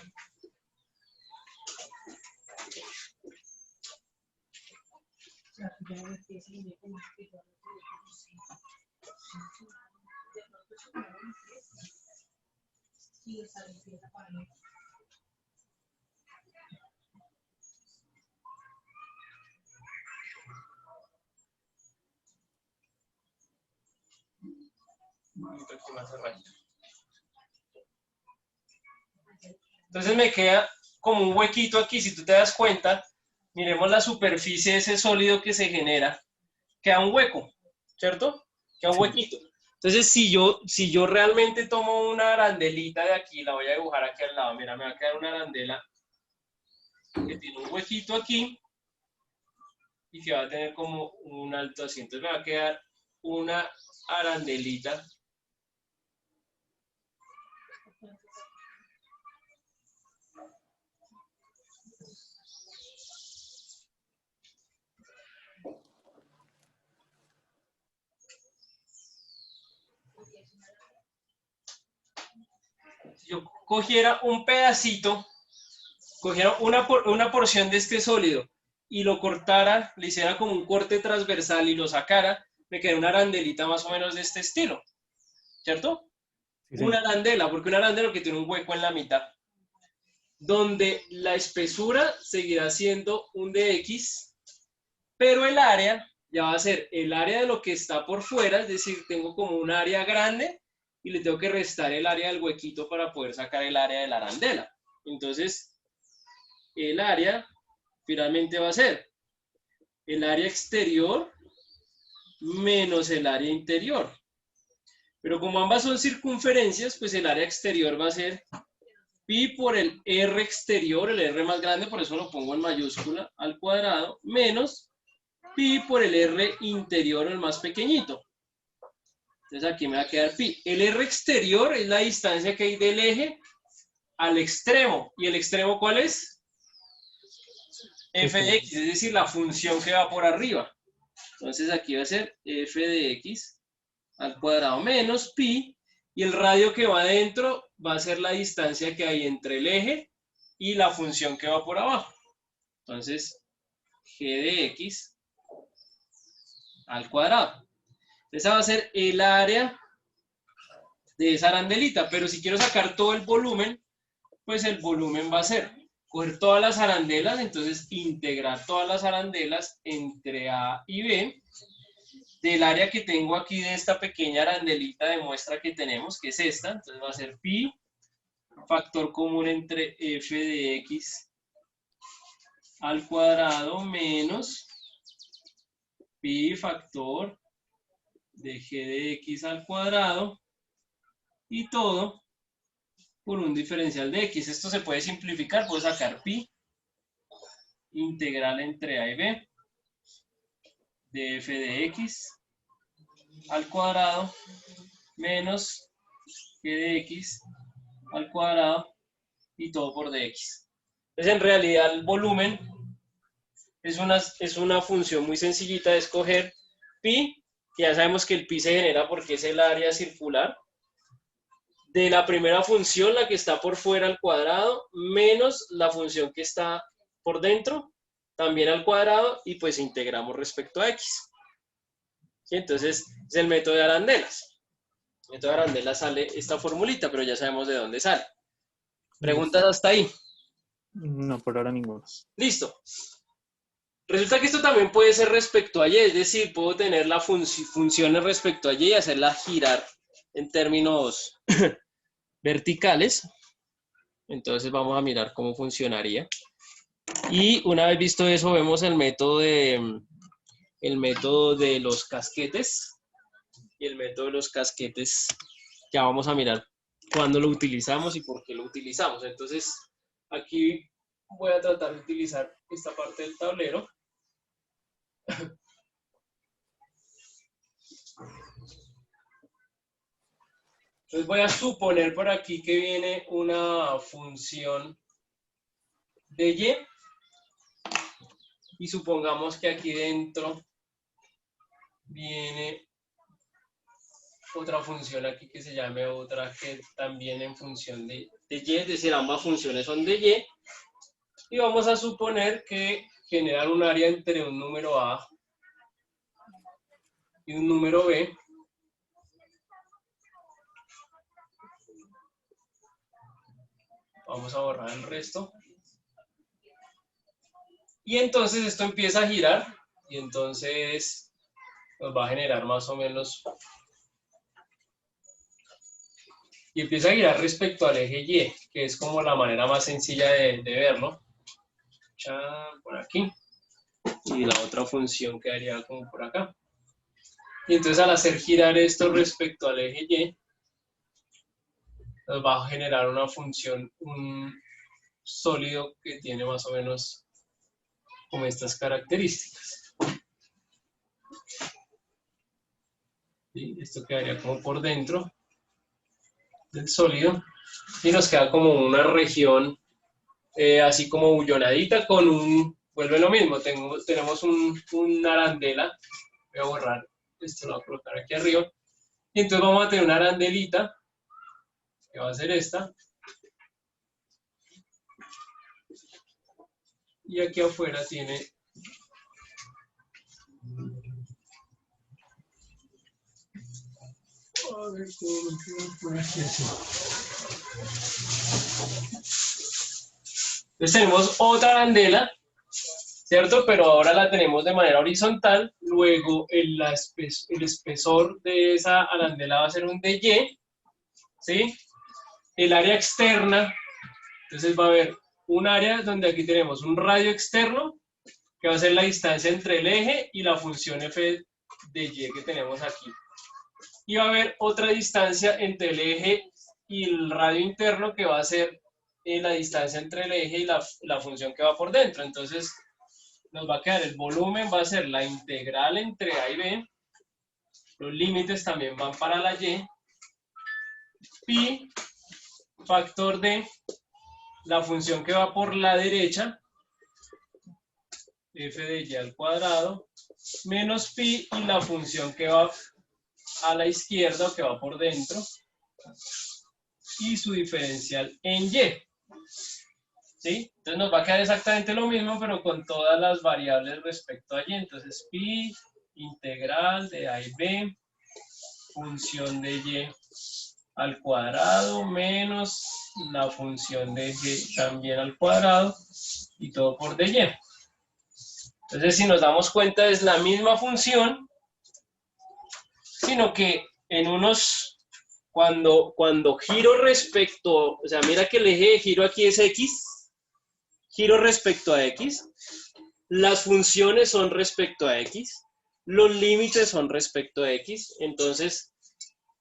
Entonces me queda como un huequito aquí, si tú te das cuenta, miremos la superficie de ese sólido que se genera, queda un hueco, ¿cierto? Queda un Sí. huequito. Entonces, si yo realmente tomo una arandelita de aquí, la voy a dibujar aquí al lado, mira, me va a quedar una arandela que tiene un huequito aquí y que va a tener como un alto así. Entonces me va a quedar una arandelita. Si yo cogiera un pedacito, cogiera una porción de este sólido y lo cortara, le hiciera como un corte transversal y lo sacara, me queda una arandelita más o menos de este estilo, ¿cierto? Sí, una señor. arandela, porque una arandela que tiene un hueco en la mitad, donde la espesura seguirá siendo un dx, pero el área ya va a ser el área de lo que está por fuera, es decir, tengo como un área grande y le tengo que restar el área del huequito para poder sacar el área de la arandela. Entonces, el área finalmente va a ser el área exterior menos el área interior. Pero como ambas son circunferencias, pues el área exterior va a ser pi por el r exterior, el r más grande, por eso lo pongo en mayúscula, al cuadrado, menos pi por el r interior, el más pequeñito. Entonces aquí me va a quedar pi. El r exterior es la distancia que hay del eje al extremo. ¿Y el extremo cuál es? F de x, es decir, la función que va por arriba. Entonces aquí va a ser f de x al cuadrado menos pi, y el radio que va adentro va a ser la distancia que hay entre el eje y la función que va por abajo. Entonces, g de x al cuadrado. Esa va a ser el área de esa arandelita, pero si quiero sacar todo el volumen, pues el volumen va a ser coger todas las arandelas, entonces integrar todas las arandelas entre A y B, del área que tengo aquí de esta pequeña arandelita de muestra que tenemos, que es esta, entonces va a ser pi, factor común entre f de x al cuadrado menos pi factor de g de x al cuadrado, y todo por un diferencial de x. Esto se puede simplificar, puedo sacar pi integral entre a y b de f de x al cuadrado menos g de x al cuadrado y todo por dx. Entonces, en realidad, el volumen es una función muy sencillita de escoger. Pi, que ya sabemos que el pi se genera porque es el área circular, de la primera función, la que está por fuera al cuadrado, menos la función que está por dentro, también al cuadrado, y pues integramos respecto a x. ¿Sí? Entonces, es el método de arandelas. El método de arandelas sale esta formulita, pero ya sabemos de dónde sale. ¿Preguntas Listo. hasta ahí? No, por ahora ninguno. Listo. Resulta que esto también puede ser respecto a y, es decir, puedo tener la funciones respecto a y y hacerla girar en términos verticales. Entonces vamos a mirar cómo funcionaría. Y una vez visto eso, vemos el método de los casquetes. Y el método de los casquetes, ya vamos a mirar cuándo lo utilizamos y por qué lo utilizamos. Entonces, aquí voy a tratar de utilizar esta parte del tablero. Entonces voy a suponer por aquí que viene una función de y supongamos que aquí dentro viene otra función aquí que se llame otra que también en función de y, es decir, ambas funciones son de y vamos a suponer que generan un área entre un número A y un número B. Vamos a borrar el resto. Y entonces esto empieza a girar y entonces nos va a generar más o menos, y empieza a girar respecto al eje Y, que es como la manera más sencilla de verlo. Por aquí. Y la otra función quedaría como por acá. Y entonces al hacer girar esto respecto al eje Y, nos va a generar una función, un sólido que tiene más o menos como estas características. ¿Sí? Esto quedaría como por dentro del sólido y nos queda como una región así como bullonadita con un, vuelve lo mismo, tenemos una arandela, voy a borrar esto, lo voy a colocar aquí arriba, y entonces vamos a tener una arandelita, que va a ser esta, y aquí afuera tiene A ver cómo me quedo por aquí así. Entonces tenemos otra arandela, ¿cierto? Pero ahora la tenemos de manera horizontal. Luego el espesor de esa arandela va a ser un dy, ¿sí? El área externa, entonces va a haber un área donde aquí tenemos un radio externo, que va a ser la distancia entre el eje y la función f de y que tenemos aquí. Y va a haber otra distancia entre el eje y el radio interno, que va a ser la distancia entre el eje y la función que va por dentro. Entonces nos va a quedar el volumen, va a ser la integral entre a y b, los límites también van para la y, pi factor de la función que va por la derecha, f de y al cuadrado, menos pi y la función que va a la izquierda, que va por dentro, y su diferencial en y. ¿Sí? Entonces nos va a quedar exactamente lo mismo, pero con todas las variables respecto a y. Entonces pi integral de a y b, función de y al cuadrado, menos la función de y también al cuadrado, y todo por dy. Entonces, si nos damos cuenta, es la misma función, sino que en unos, cuando giro respecto, o sea, mira que el eje de giro aquí es x, giro respecto a x, las funciones son respecto a x, los límites son respecto a x, entonces,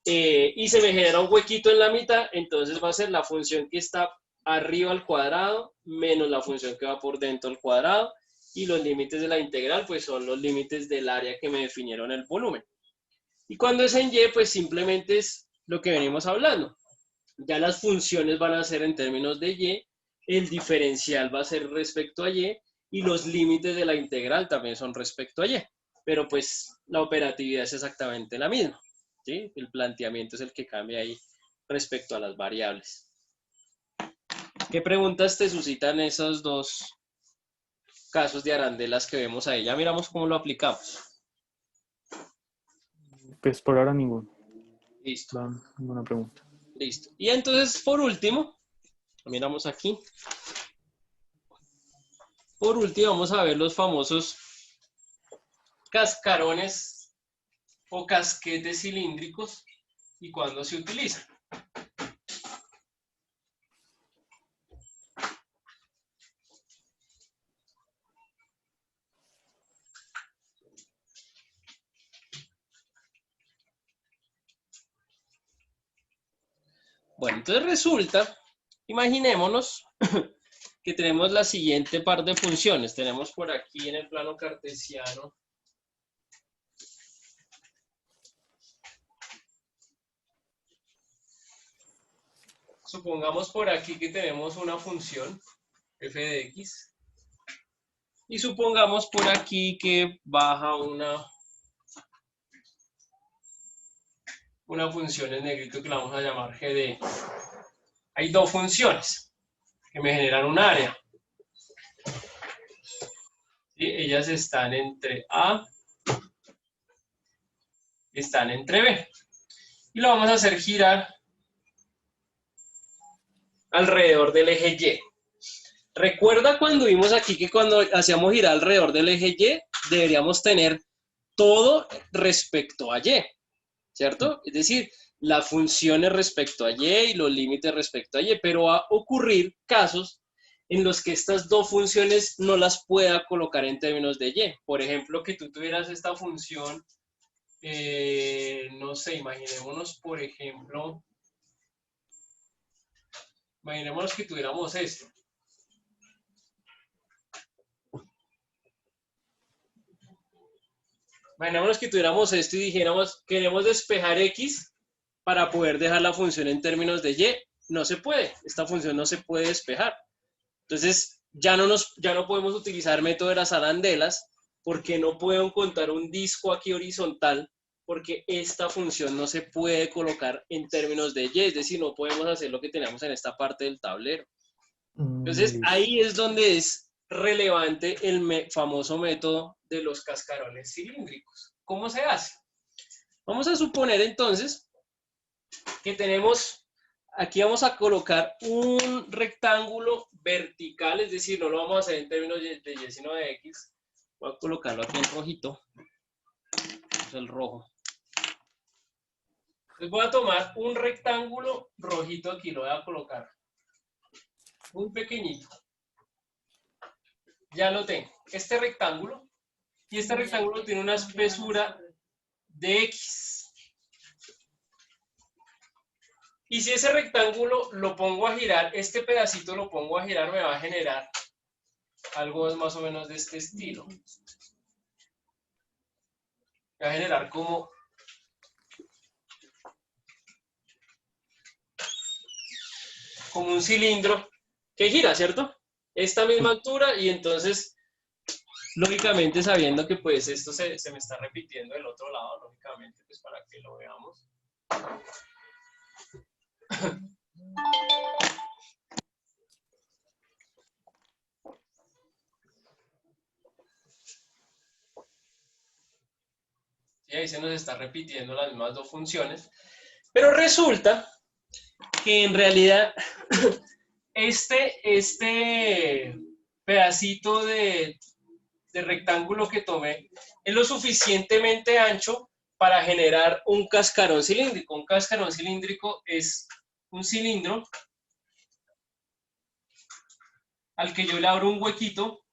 y se me genera un huequito en la mitad, entonces va a ser la función que está arriba al cuadrado, menos la función que va por dentro al cuadrado, y los límites de la integral, pues son los límites del área que me definieron el volumen. Y cuando es en y, pues simplemente es lo que venimos hablando. Ya las funciones van a ser en términos de y, el diferencial va a ser respecto a y los límites de la integral también son respecto a y. Pero pues la operatividad es exactamente la misma, ¿sí? El planteamiento es el que cambia ahí respecto a las variables. ¿Qué preguntas te suscitan esos dos casos de arandelas que vemos ahí? Ya miramos cómo lo aplicamos. Pues por ahora ninguno. Listo. Ninguna pregunta. Listo. Y entonces, por último, miramos aquí. Por último, vamos a ver los famosos cascarones o casquetes cilíndricos y cuándo se utilizan. Bueno, entonces resulta, imaginémonos que tenemos la siguiente par de funciones. Tenemos por aquí en el plano cartesiano supongamos por aquí que tenemos una función f de x y supongamos por aquí que baja una función en negrito que la vamos a llamar g de x. Hay dos funciones que me generan un área. ¿Sí? Ellas están entre a y están entre b. Y lo vamos a hacer girar alrededor del eje y. Recuerda cuando vimos aquí que cuando hacíamos girar alrededor del eje y, deberíamos tener todo respecto a y, ¿cierto? Es decir, las funciones respecto a y y los límites respecto a y, pero va a ocurrir casos en los que estas dos funciones no las pueda colocar en términos de y. Por ejemplo, que tú tuvieras esta función, no sé, imaginémonos, por ejemplo, imaginémonos que tuviéramos esto. Imaginémonos que tuviéramos esto y dijéramos, queremos despejar x para poder dejar la función en términos de y. No se puede, esta función no se puede despejar. Entonces, ya no podemos utilizar método de las arandelas porque no puedo encontrar un disco aquí horizontal porque esta función no se puede colocar en términos de y, es decir, no podemos hacer lo que tenemos en esta parte del tablero. Entonces, ahí es donde es relevante el famoso método de los cascarones cilíndricos. ¿Cómo se hace? Vamos a suponer entonces que tenemos, aquí vamos a colocar un rectángulo vertical, es decir, no lo vamos a hacer en términos de y, sino de x. Voy a colocarlo aquí en rojito, es el rojo. Entonces voy a tomar un rectángulo rojito aquí, lo voy a colocar muy pequeñito. Ya lo tengo. Este rectángulo, y este rectángulo tiene una espesura de x. Y si ese rectángulo lo pongo a girar, este pedacito lo pongo a girar, me va a generar algo más o menos de este estilo. Va a generar como un cilindro que gira, ¿cierto? Esta misma altura, y entonces, lógicamente, sabiendo que pues esto se me está repitiendo del otro lado, lógicamente, pues para que lo veamos. Y ahí se nos está repitiendo las mismas dos funciones. Pero resulta que en realidad este pedacito de rectángulo que tomé es lo suficientemente ancho para generar un cascarón cilíndrico. Un cascarón cilíndrico es un cilindro al que yo le abro un huequito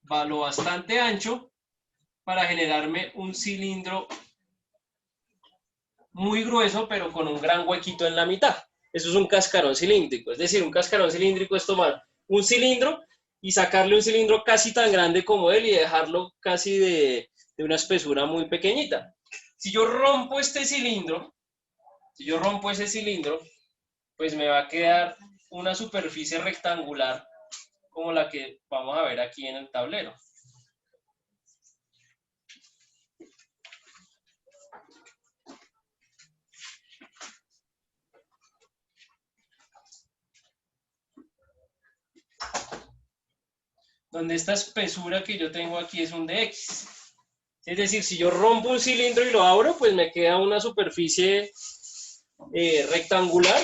lo bastante ancho para generarme un cilindro muy grueso, pero con un gran huequito en la mitad. Eso es un cascarón cilíndrico. Es decir, un cascarón cilíndrico es tomar un cilindro y sacarle un cilindro casi tan grande como él y dejarlo casi de una espesura muy pequeñita. Si yo rompo este cilindro, si yo rompo ese cilindro, pues me va a quedar una superficie rectangular como la que vamos a ver aquí en el tablero. Donde esta espesura que yo tengo aquí es un de X. Es decir, si yo rompo un cilindro y lo abro, pues me queda una superficie rectangular,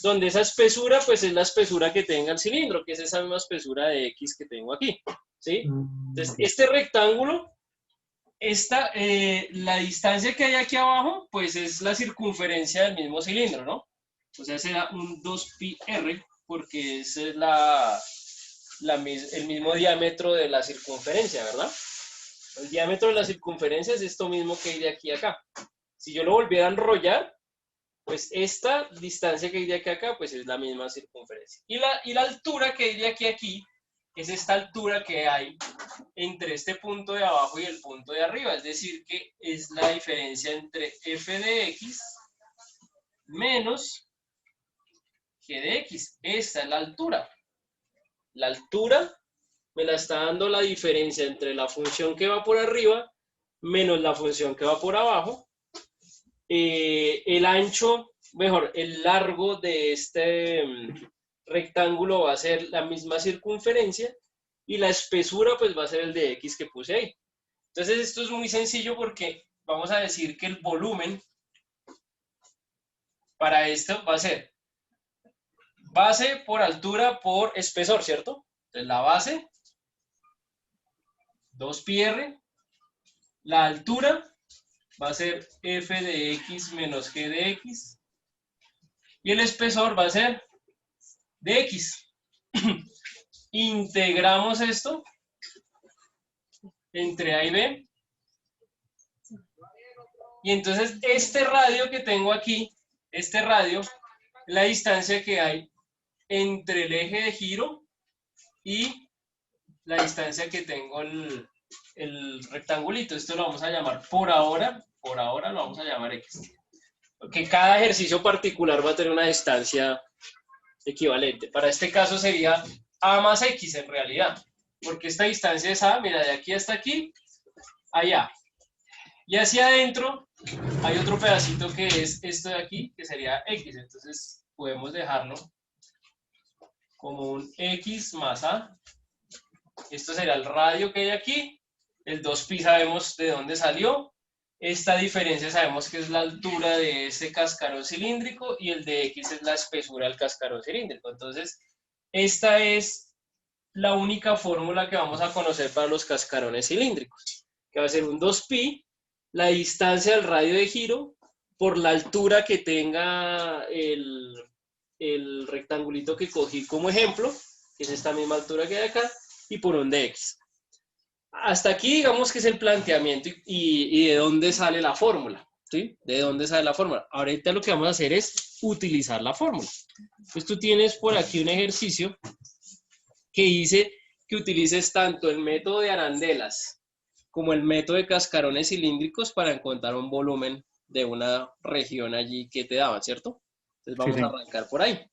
donde esa espesura, pues es la espesura que tenga el cilindro, que es esa misma espesura de X que tengo aquí, ¿sí? Entonces, este rectángulo, la distancia que hay aquí abajo, pues es la circunferencia del mismo cilindro, ¿no? O sea, será un 2πr, porque ese es el mismo diámetro de la circunferencia, ¿verdad? El diámetro de la circunferencia es esto mismo que hay de aquí a acá. Si yo lo volviera a enrollar, pues esta distancia que hay de aquí a acá, pues es la misma circunferencia. Y la altura que hay de aquí a aquí, es esta altura que hay entre este punto de abajo y el punto de arriba. Es decir, que es la diferencia entre f de x menos g de x. Esta es la altura. La altura me la está dando la diferencia entre la función que va por arriba menos la función que va por abajo. El ancho, mejor, el largo de este rectángulo va a ser la misma circunferencia y la espesura pues va a ser el de X que puse ahí. Entonces esto es muy sencillo porque vamos a decir que el volumen para esto va a ser base por altura por espesor, ¿cierto? Entonces la base, 2πr, la altura va a ser f de x menos g de x y el espesor va a ser de x. Integramos esto entre A y B. Y entonces este radio que tengo aquí, este radio, es la distancia que hay entre el eje de giro y la distancia que tengo el rectangulito. Esto lo vamos a llamar por ahora lo vamos a llamar X. Porque cada ejercicio particular va a tener una distancia equivalente. Para este caso sería A más X en realidad. Porque esta distancia es A, mira, de aquí hasta aquí, allá. Y hacia adentro hay otro pedacito que es esto de aquí, que sería X. Entonces podemos dejarlo como un X más A. Esto será el radio que hay aquí. El 2pi sabemos de dónde salió. Esta diferencia sabemos que es la altura de este cascarón cilíndrico y el de X es la espesura del cascarón cilíndrico. Entonces, esta es la única fórmula que vamos a conocer para los cascarones cilíndricos, que va a ser un 2pi, la distancia del radio de giro, por la altura que tenga el rectangulito que cogí como ejemplo, que es esta misma altura que hay acá, y por un dx. Hasta aquí digamos que es el planteamiento y de dónde sale la fórmula, ¿sí? De dónde sale la fórmula. Ahorita lo que vamos a hacer es utilizar la fórmula. Pues tú tienes por aquí un ejercicio que dice que utilices tanto el método de arandelas como el método de cascarones cilíndricos para encontrar un volumen de una región allí que te daban, ¿cierto? Entonces vamos a arrancar por ahí.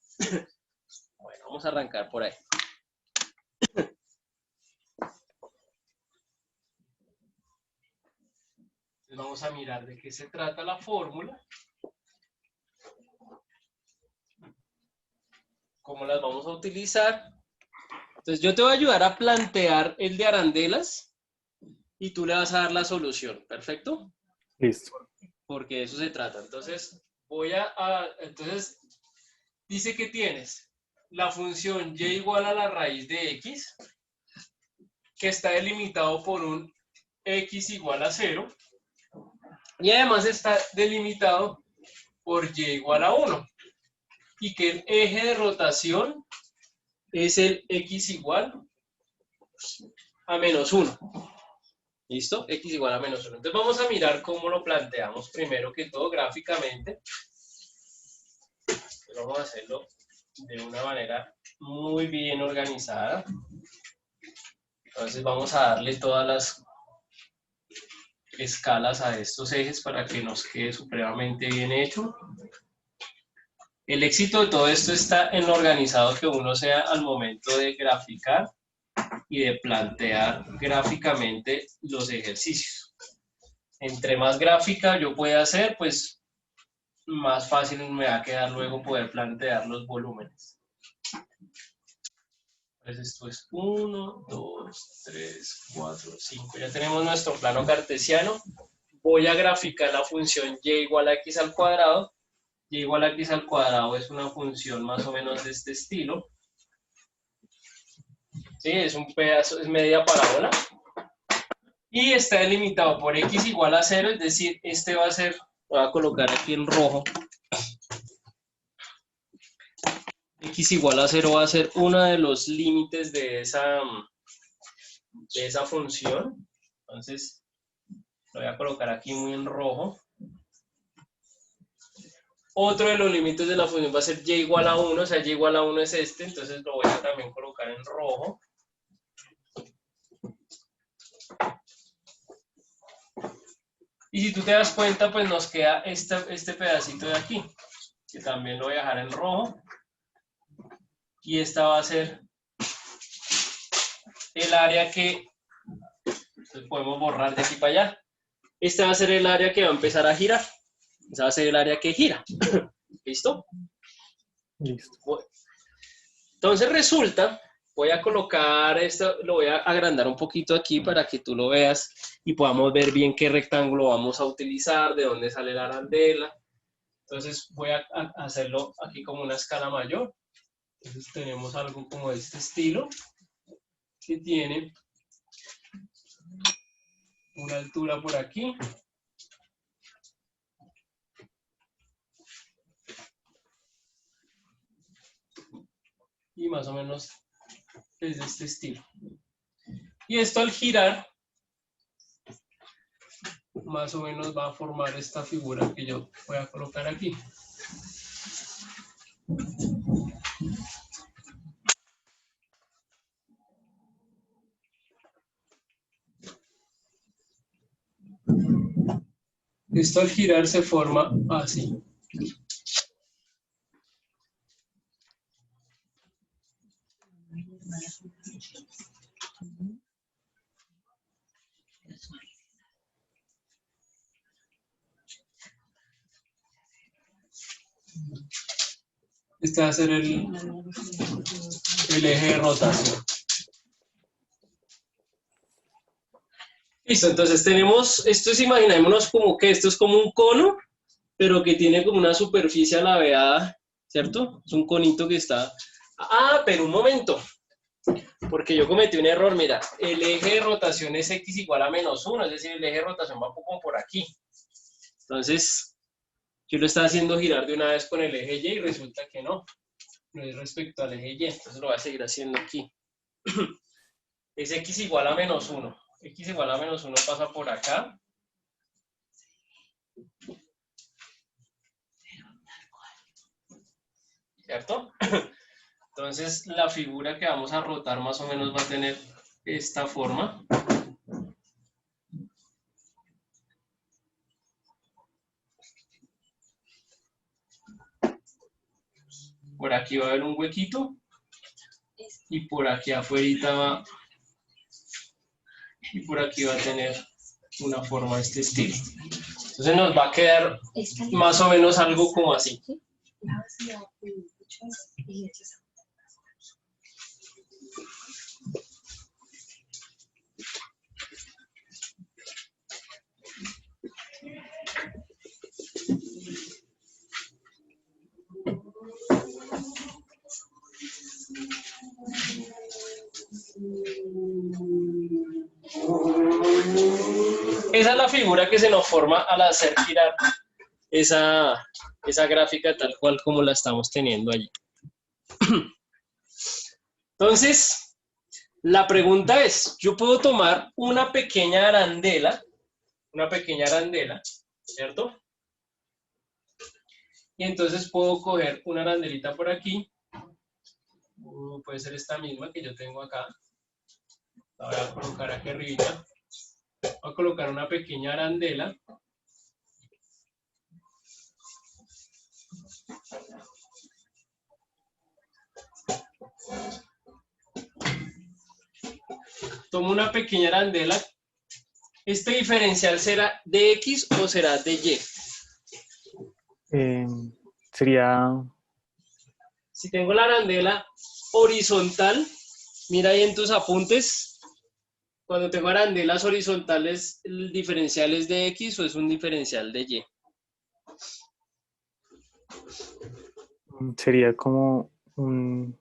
Bueno, vamos a arrancar por ahí. Entonces vamos a mirar de qué se trata la fórmula. Cómo las vamos a utilizar. Entonces yo te voy a ayudar a plantear el de arandelas y tú le vas a dar la solución, ¿perfecto? Listo. Porque de eso se trata. Entonces, entonces, dice que tienes la función y igual a la raíz de x, que está delimitado por un x igual a 0, y además está delimitado por y igual a 1, y que el eje de rotación es el x igual a menos 1. ¿Listo? X igual a menos 1. Entonces vamos a mirar cómo lo planteamos primero que todo gráficamente. Vamos a hacerlo de una manera muy bien organizada. Entonces vamos a darle todas las escalas a estos ejes para que nos quede supremamente bien hecho. El éxito de todo esto está en lo organizado que uno sea al momento de graficar y de plantear gráficamente los ejercicios. Entre más gráfica yo pueda hacer, pues más fácil me va a quedar luego poder plantear los volúmenes. Entonces esto es 1, 2, 3, 4, 5. Ya tenemos nuestro plano cartesiano. Voy a graficar la función y igual a x al cuadrado. Y igual a x al cuadrado es una función más o menos de este estilo. ¿Sí? Es un pedazo, es media parábola. Y está delimitado por x igual a 0, es decir, este va a ser, voy a colocar aquí en rojo. X igual a 0 va a ser uno de los límites de esa función. Entonces, lo voy a colocar aquí muy en rojo. Otro de los límites de la función va a ser y igual a 1, o sea, y igual a 1 es este, entonces lo voy a también colocar en rojo. Y si tú te das cuenta, pues nos queda este pedacito de aquí, que también lo voy a dejar en rojo. Y esta va a ser el área que podemos borrar de aquí para allá. Este va a ser el área que va a empezar a girar. Ese va a ser el área que gira. ¿Listo? Listo. Bueno. Entonces resulta, voy a colocar esto, lo voy a agrandar un poquito aquí para que tú lo veas y podamos ver bien qué rectángulo vamos a utilizar, de dónde sale la arandela. Entonces voy a hacerlo aquí como una escala mayor. Entonces tenemos algo como de este estilo, que tiene una altura por aquí. Y más o menos es de este estilo. Y esto al girar, más o menos va a formar esta figura que yo voy a colocar aquí. Esto al girar se forma así. Este va a ser el eje de rotación. Listo, entonces tenemos, esto es, imaginémonos como que esto es como un cono, pero que tiene como una superficie alabeada, ¿cierto? Es un conito que está... Ah, pero un momento, porque yo cometí un error, mira, el eje de rotación es x igual a -1, es decir, el eje de rotación va como por aquí. Entonces, yo lo estaba haciendo girar de una vez con el eje y y resulta que no es respecto al eje y, entonces lo voy a seguir haciendo aquí. Es x igual a -1. X igual a -1 pasa por acá. ¿Cierto? Entonces la figura que vamos a rotar más o menos va a tener esta forma. Por aquí va a haber un huequito y por aquí afuera va, y por aquí va a tener una forma de este estilo. Entonces nos va a quedar más o menos algo como así. Esa es la figura que se nos forma al hacer girar esa gráfica tal cual como la estamos teniendo allí. Entonces, la pregunta es, yo puedo tomar una pequeña arandela, ¿cierto? Y entonces puedo coger una arandelita por aquí, puede ser esta misma que yo tengo acá, la voy a colocar aquí arriba, voy a colocar una pequeña arandela, tomo una pequeña arandela, ¿este diferencial será de X o será de Y? Sería, Si tengo la arandela horizontal, mira ahí en tus apuntes, cuando tengo arandelas horizontales, ¿el diferencial es de X o es un diferencial de Y? sería como un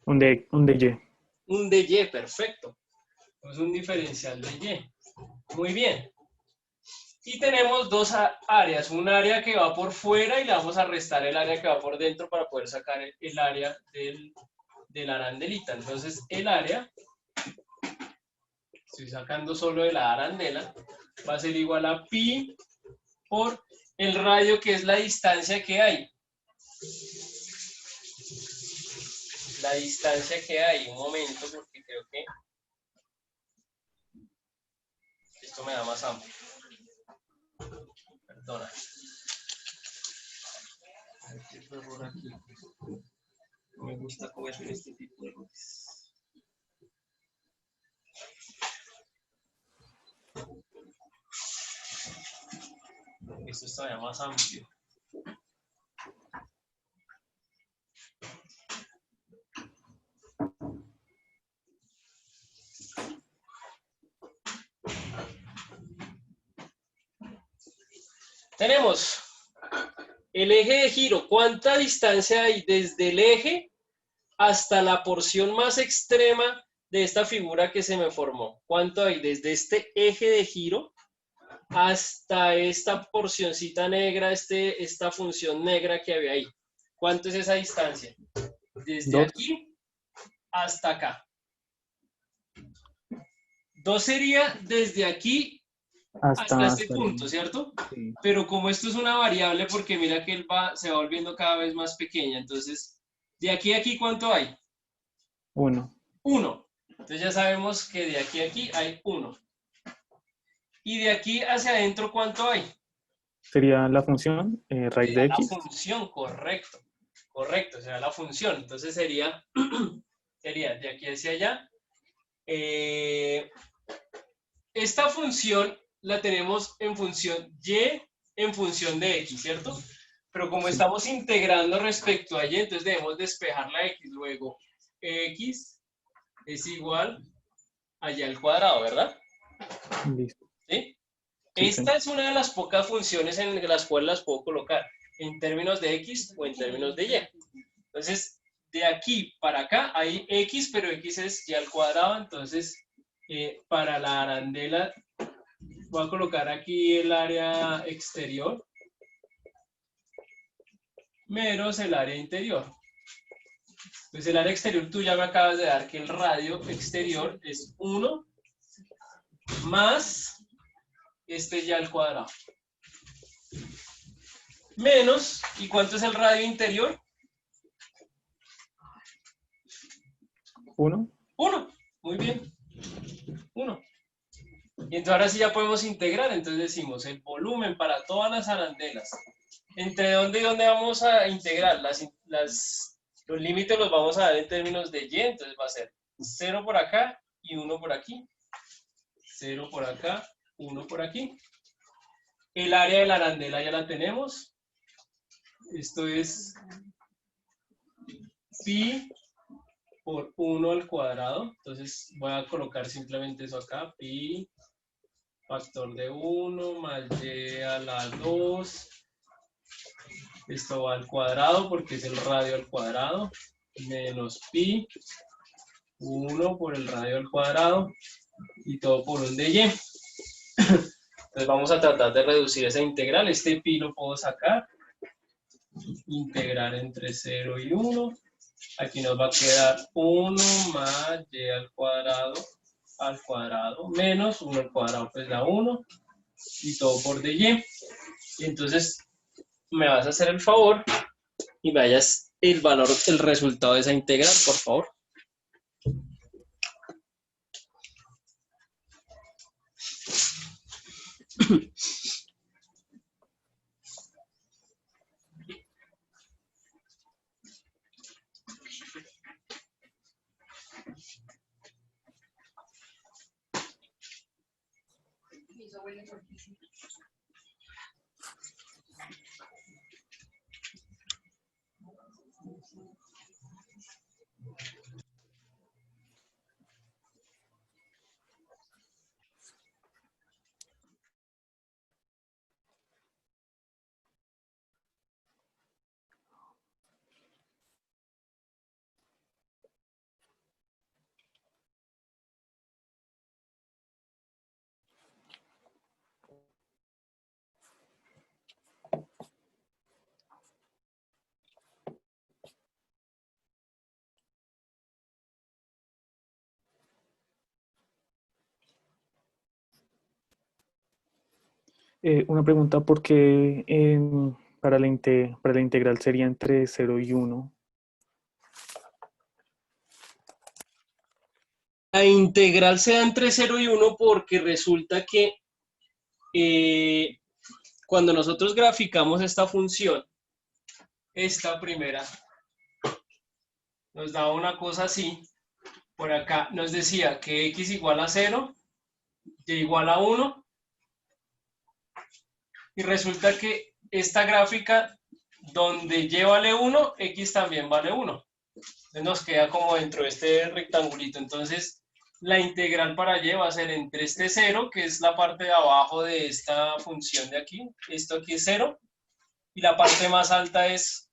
de Y. Un de Y, perfecto. Es un diferencial de Y. Muy bien. Y tenemos dos áreas, un área que va por fuera y le vamos a restar el área que va por dentro para poder sacar el área de la arandelita. Entonces el área, estoy sacando solo de la arandela, va a ser igual a pi por el radio, que es la distancia que hay. La distancia que hay, un momento, porque creo que esto me da más amplio. Perdona. No me gusta cometer este tipo de errores. Esto es todavía más amplio. Tenemos el eje de giro. ¿Cuánta distancia hay desde el eje hasta la porción más extrema de esta figura que se me formó? ¿Cuánto hay desde este eje de giro hasta esta porcioncita negra, esta función negra que había ahí? ¿Cuánto es esa distancia? Desde 2. aquí hasta acá. 2 sería desde aquí hasta este punto, ¿cierto? Sí. Pero como esto es una variable, porque mira que se va volviendo cada vez más pequeña, entonces, de aquí a aquí, ¿cuánto hay? 1. 1. Entonces ya sabemos que de aquí a aquí hay 1. Y de aquí hacia adentro, ¿cuánto hay? Sería la función raíz Sería de la X. función, correcto. Correcto, será la función. Entonces sería de aquí hacia allá. Esta función la tenemos en función y en función de x, ¿cierto? Pero como Sí. estamos integrando respecto a y, entonces debemos despejar la x. Luego, x es igual a y al cuadrado, ¿verdad? Listo. ¿Sí? Sí, sí. Esta es una de las pocas funciones en las cuales las puedo colocar en términos de X o en términos de Y. Entonces, de aquí para acá hay X, pero X es y al cuadrado, entonces para la arandela voy a colocar aquí el área exterior menos el área interior. Pues el área exterior tú ya me acabas de dar que el radio exterior es 1 más este ya al cuadrado. Menos, ¿y cuánto es el radio interior? 1. 1. Muy bien. 1. Y entonces ahora sí ya podemos integrar. Entonces decimos el volumen para todas las arandelas. ¿Entre dónde y dónde vamos a integrar? Los límites los vamos a dar en términos de y. Entonces va a ser 0 por acá y 1 por aquí. 0 por acá, 1 por aquí. El área de la arandela ya la tenemos. Esto es pi por 1 al cuadrado. Entonces voy a colocar simplemente eso acá. Pi factor de 1 más y a la 2. Esto va al cuadrado porque es el radio al cuadrado. Menos pi. 1 por el radio al cuadrado. Y todo por un de y. Entonces vamos a tratar de reducir esa integral. Este pi lo puedo sacar. Integrar entre 0 y 1. Aquí nos va a quedar 1 más y al cuadrado menos 1 al cuadrado, pues da 1 y todo por dy. Y entonces me vas a hacer el favor y me hallas el valor, el resultado de esa integral, por favor. Una pregunta, ¿por qué para la integral sería entre 0 y 1? La integral se da entre 0 y 1 porque resulta que cuando nosotros graficamos esta función, esta primera, nos da una cosa así. Por acá nos decía que x igual a 0, y igual a 1, y resulta que esta gráfica donde y vale 1, x también vale 1. Entonces nos queda como dentro de este rectangulito. Entonces la integral para y va a ser entre este 0, que es la parte de abajo de esta función de aquí. Esto aquí es 0. Y la parte más alta es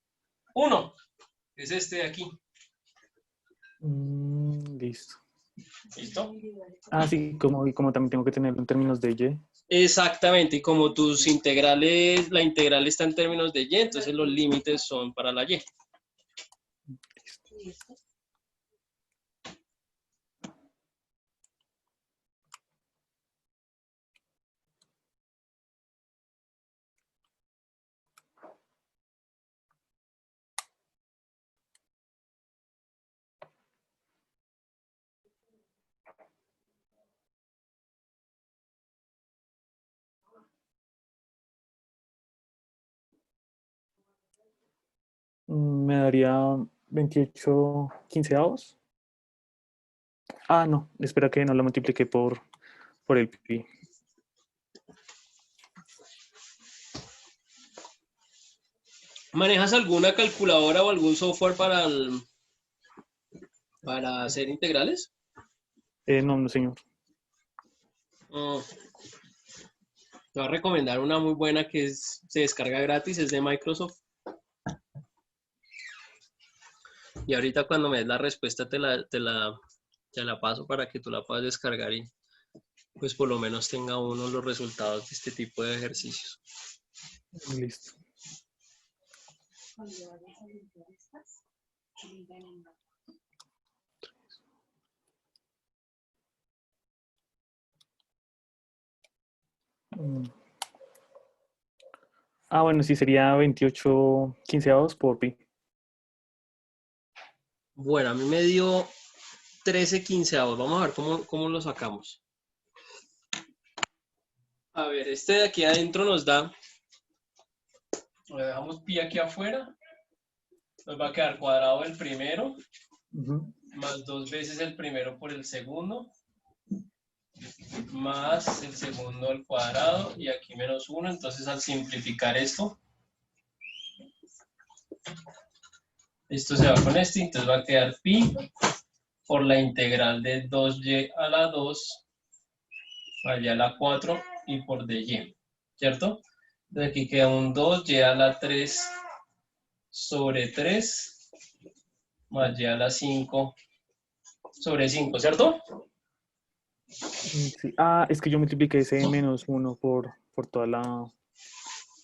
1. Es este de aquí. Listo. ¿Listo? Ah, sí, como también tengo que tenerlo en términos de y. Exactamente. Y como tus integrales, la integral está en términos de y, entonces los límites son para la y. Listo. Me daría 28 quinceavos. Ah, no, espera que no lo multipliqué por el pi. ¿Manejas alguna calculadora o algún software para hacer integrales? No, no, señor. Mm, Te voy a recomendar una muy buena que se descarga gratis, es de Microsoft. Y ahorita cuando me des la respuesta te la paso para que tú la puedas descargar y pues por lo menos tenga uno los resultados de este tipo de ejercicios. Listo. Mm. Ah, bueno, sí, sería 28 quinceavos por pi. Bueno, a mí me dio 13 quinceavos. Vamos a ver cómo lo sacamos. A ver, este de aquí adentro nos da, le dejamos pi aquí afuera, nos va a quedar cuadrado el primero, más 2 veces el primero por el segundo, más el segundo al cuadrado, y aquí menos 1. Entonces al simplificar esto se va con este, entonces va a quedar pi por la integral de 2y a la 2, allá a la 4 y por dy, ¿cierto? Entonces aquí queda un 2y a la 3 sobre 3 más y a la 5 sobre 5, ¿cierto? Sí. Ah, es que yo multipliqué ese menos uno por toda la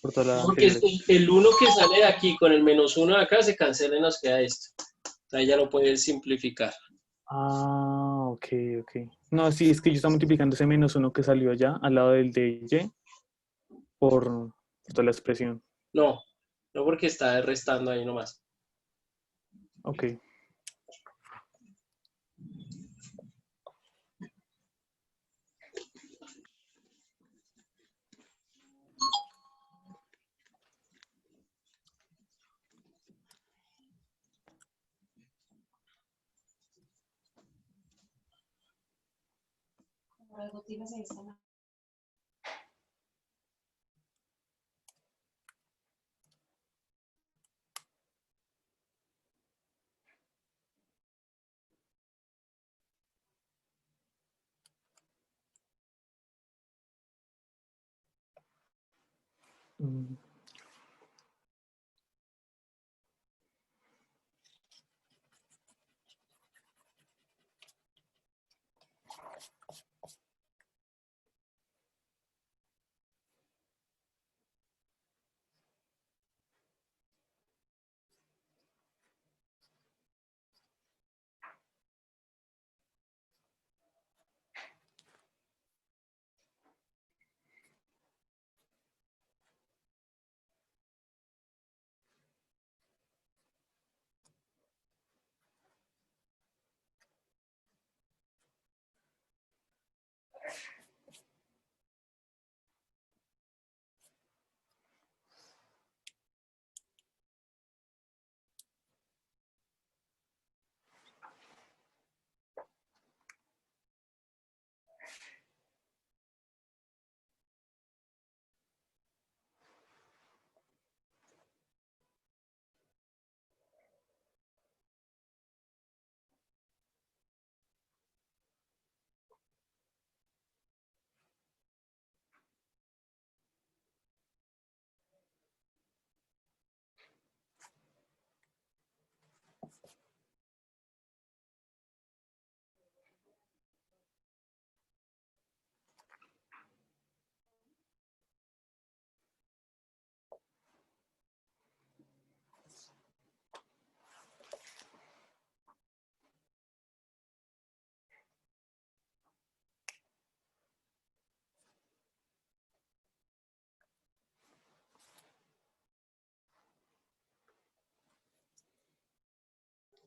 Porque anterior. el 1 que sale de aquí con el menos 1 de acá se cancela y nos queda esto. Ahí ya lo puedes simplificar. Ah, ok, ok. No, sí, es que yo estaba multiplicando ese menos uno que salió allá al lado del de y por toda la expresión. No, no porque está restando ahí nomás. Ok. Mm.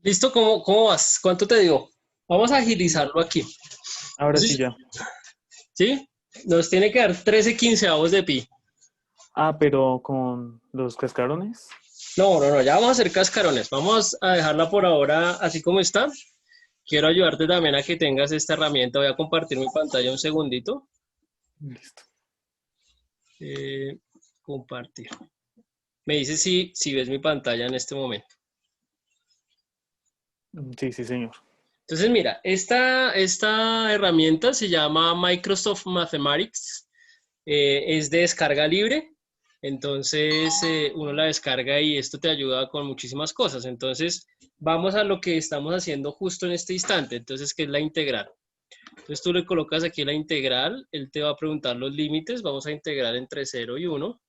¿Listo? ¿Cómo vas? ¿Cuánto te dio? Vamos a agilizarlo aquí. Ahora sí ya. ¿Sí? Nos tiene que dar 13 quinceavos de pi. Ah, pero con los cascarones. No, no, no, ya vamos a hacer cascarones. Vamos a dejarla por ahora así como está. Quiero ayudarte también a que tengas esta herramienta. Voy a compartir mi pantalla un segundito. Listo. Compartir. Me dices si ves mi pantalla en este momento. Sí, sí, señor. Entonces, mira, esta herramienta se llama Microsoft Mathematics, es de descarga libre, entonces uno la descarga y esto te ayuda con muchísimas cosas. Entonces, vamos a lo que estamos haciendo justo en este instante, entonces, que es la integral. Entonces, tú le colocas aquí la integral, él te va a preguntar los límites, vamos a integrar entre 0 y 1.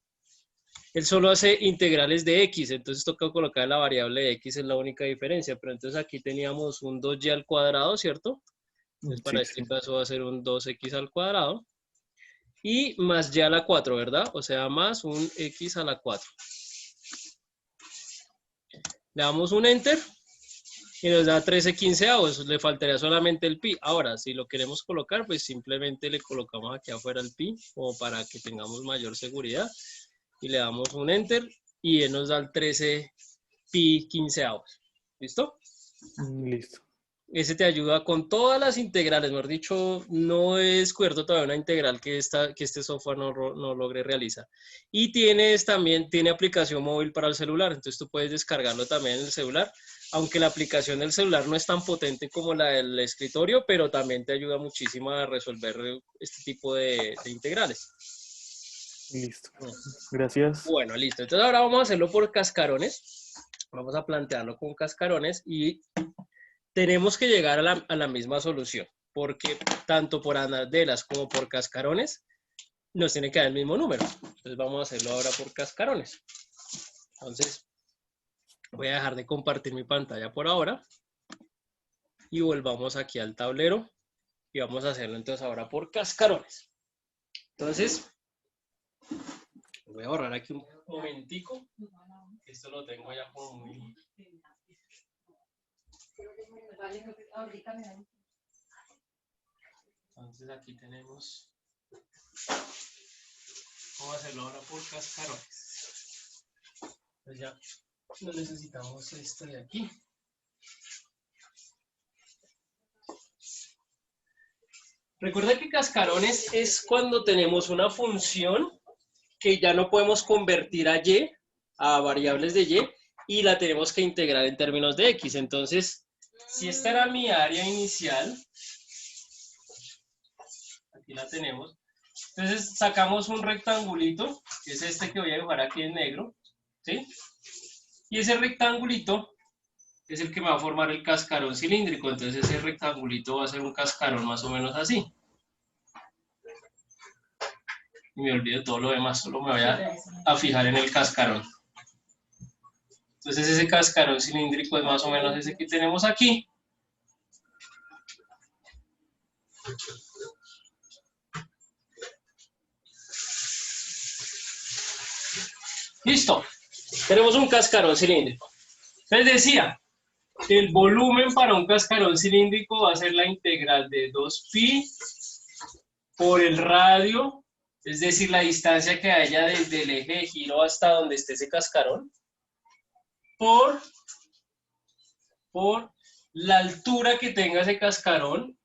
Él solo hace integrales de x, entonces toca colocar la variable de x, es la única diferencia, pero entonces aquí teníamos un 2y al cuadrado, ¿cierto? Entonces para Sí, este sí. caso va a ser un 2x al cuadrado y más y a la 4, ¿verdad? O sea, más un x a la 4. Le damos un enter y nos da 13/15, le faltaría solamente el pi. Ahora, si lo queremos colocar, pues simplemente le colocamos aquí afuera el pi, como para que tengamos mayor seguridad. Y le damos un enter y él nos da el 13 pi 15. ¿Listo? Listo. Ese te ayuda con todas las integrales. Mejor dicho, no he descubierto todavía una integral que este software no logre realizar. Y también tiene aplicación móvil para el celular. Entonces tú puedes descargarlo también en el celular. Aunque la aplicación del celular no es tan potente como la del escritorio, pero también te ayuda muchísimo a resolver este tipo de integrales. Listo. Gracias. Bueno, listo. Entonces ahora vamos a hacerlo por cascarones. Vamos a plantearlo con cascarones y tenemos que llegar a la misma solución, porque tanto por anadelas como por cascarones nos tiene que dar el mismo número. Entonces vamos a hacerlo ahora por cascarones. Entonces voy a dejar de compartir mi pantalla por ahora y volvamos aquí al tablero y vamos a hacerlo entonces ahora por cascarones. Entonces voy a borrar aquí un momentico. Esto lo tengo ya como muy... Entonces aquí tenemos, vamos a hacerlo ahora por cascarones. Pues ya no necesitamos esto de aquí. Recuerda que cascarones es cuando tenemos una función que ya no podemos convertir a y, a variables de y la tenemos que integrar en términos de x. Entonces, si esta era mi área inicial, aquí la tenemos. Entonces sacamos un rectangulito, que es este que voy a dibujar aquí en negro, ¿sí? Y ese rectangulito es el que me va a formar el cascarón cilíndrico. Entonces ese rectangulito va a ser un cascarón más o menos así. Y me olvido todo lo demás, solo me voy a fijar en el cascarón. Entonces ese cascarón cilíndrico es más o menos ese que tenemos aquí. Listo, tenemos un cascarón cilíndrico. Les decía, el volumen para un cascarón cilíndrico va a ser la integral de 2pi por el radio, es decir, la distancia que haya desde el eje de giro hasta donde esté ese cascarón, por la altura que tenga ese cascarón,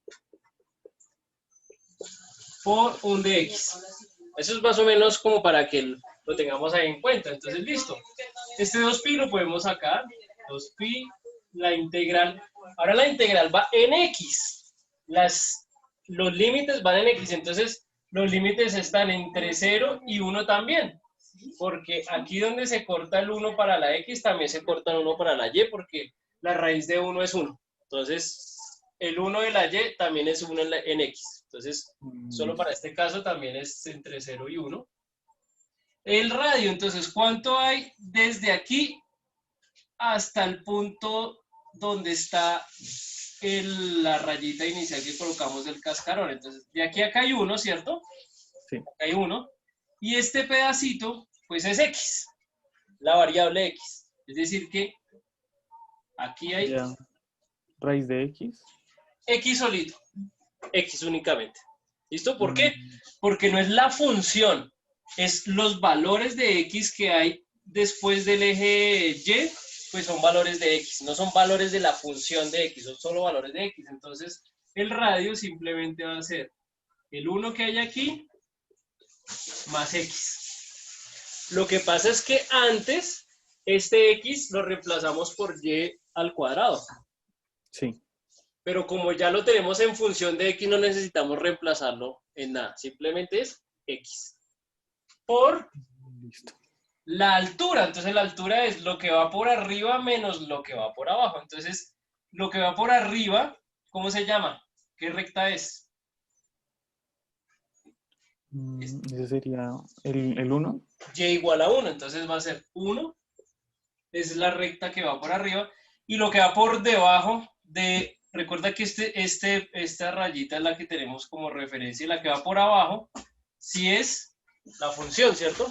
por un dx. Eso es más o menos como para que lo tengamos ahí en cuenta. Entonces, listo. Este 2pi lo podemos sacar. 2pi, la integral. Ahora la integral va en x. Los límites van en x. Entonces, los límites están entre 0 y 1 también. Porque aquí donde se corta el 1 para la x, también se corta el 1 para la y, porque la raíz de 1 es 1. Entonces, el 1 de la y también es 1 en x. Entonces, solo para este caso también es entre 0 y 1. El radio, entonces, ¿cuánto hay desde aquí hasta el punto donde está la rayita inicial que colocamos del cascarón? Entonces, de aquí a acá hay 1, ¿cierto? Sí. Acá hay 1. Y este pedacito, pues es x, la variable x. Es decir que aquí hay Ya. Raíz de X. x solito, x únicamente. ¿Listo? ¿Por qué? Porque no es la función, es los valores de x que hay después del eje y, pues son valores de x, no son valores de la función de x, son solo valores de x. Entonces, el radio simplemente va a ser el 1 que hay aquí más x. Lo que pasa es que antes, este x lo reemplazamos por y al cuadrado. Sí. Pero como ya lo tenemos en función de x, no necesitamos reemplazarlo en nada. Simplemente es x. Por Listo. la altura. Entonces la altura es lo que va por arriba menos lo que va por abajo. Entonces, lo que va por arriba, ¿cómo se llama? ¿Qué recta es? Ese sería el 1. Y igual a 1. Entonces va a ser 1. Es la recta que va por arriba. Y lo que va por debajo de... Recuerda que esta rayita es la que tenemos como referencia. Y la que va por abajo, sí es la función, ¿cierto?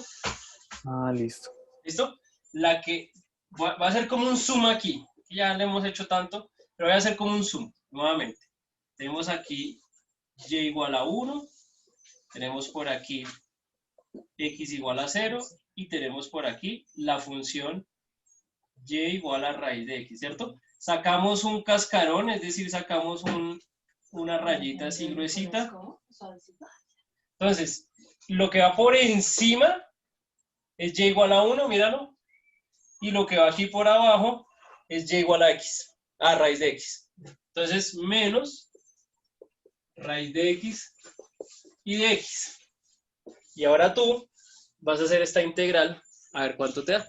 Ah, listo. ¿Listo? La que va a ser como un zoom aquí. Ya le hemos hecho tanto, pero voy a hacer como un zoom nuevamente. Tenemos aquí y igual a 1. Tenemos por aquí x igual a 0. Y tenemos por aquí la función y igual a raíz de x, ¿cierto? Sacamos un cascarón, es decir, sacamos una rayita así gruesita. Entonces, lo que va por encima es y igual a 1, míralo. Y lo que va aquí por abajo es y igual a x, a raíz de x. Entonces, menos raíz de x y de x. Y ahora tú vas a hacer esta integral, a ver cuánto te da.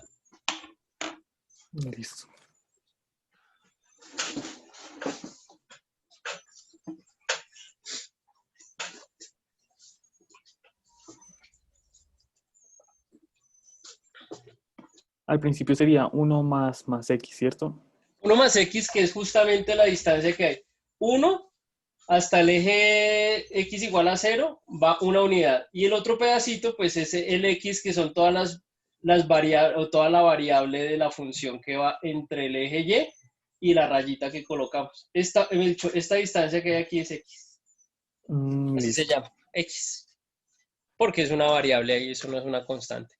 Listo. Al principio sería 1 más x, ¿cierto? 1 más x, que es justamente la distancia que hay. 1 hasta el eje x igual a 0 va una unidad. Y el otro pedacito, pues es el x, que son todas las variables, o toda la variable de la función que va entre el eje y la rayita que colocamos. Esta distancia que hay aquí es x. Así se Listo. llama, x. Porque es una variable ahí, eso no es una constante.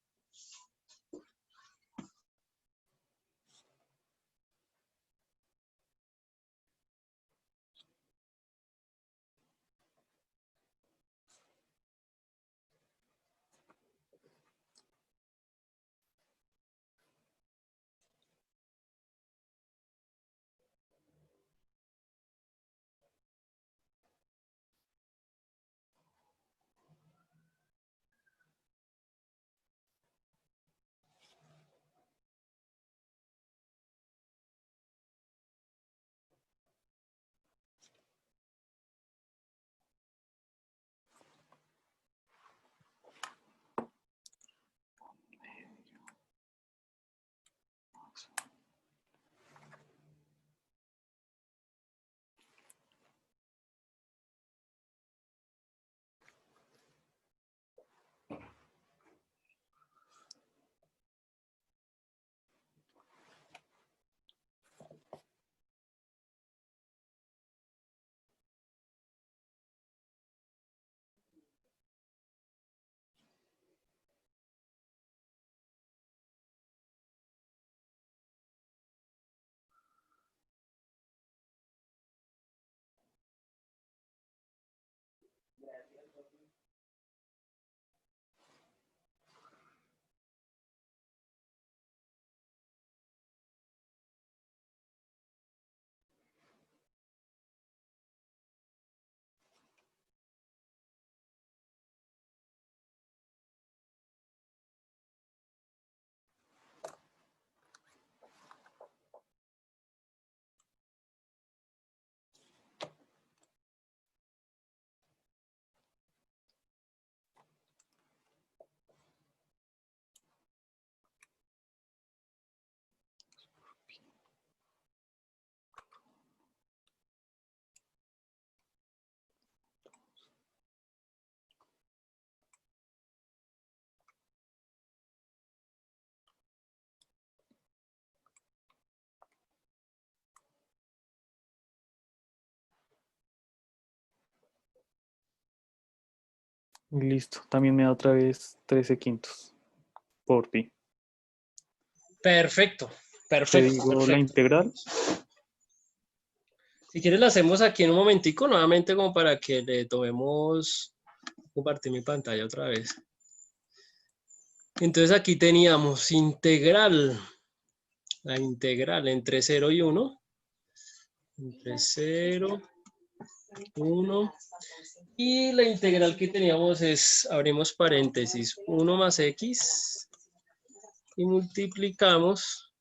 Listo. También me da otra vez 13 quintos por pi. Perfecto, Te perfecto, digo la perfecto. integral. Si quieres la hacemos aquí en un momentico, nuevamente como para que le tomemos, compartir mi pantalla otra vez. Entonces aquí teníamos integral, la integral entre 0 y 1 entre 0, 1. Y la integral que teníamos es, abrimos paréntesis, 1 más x y multiplicamos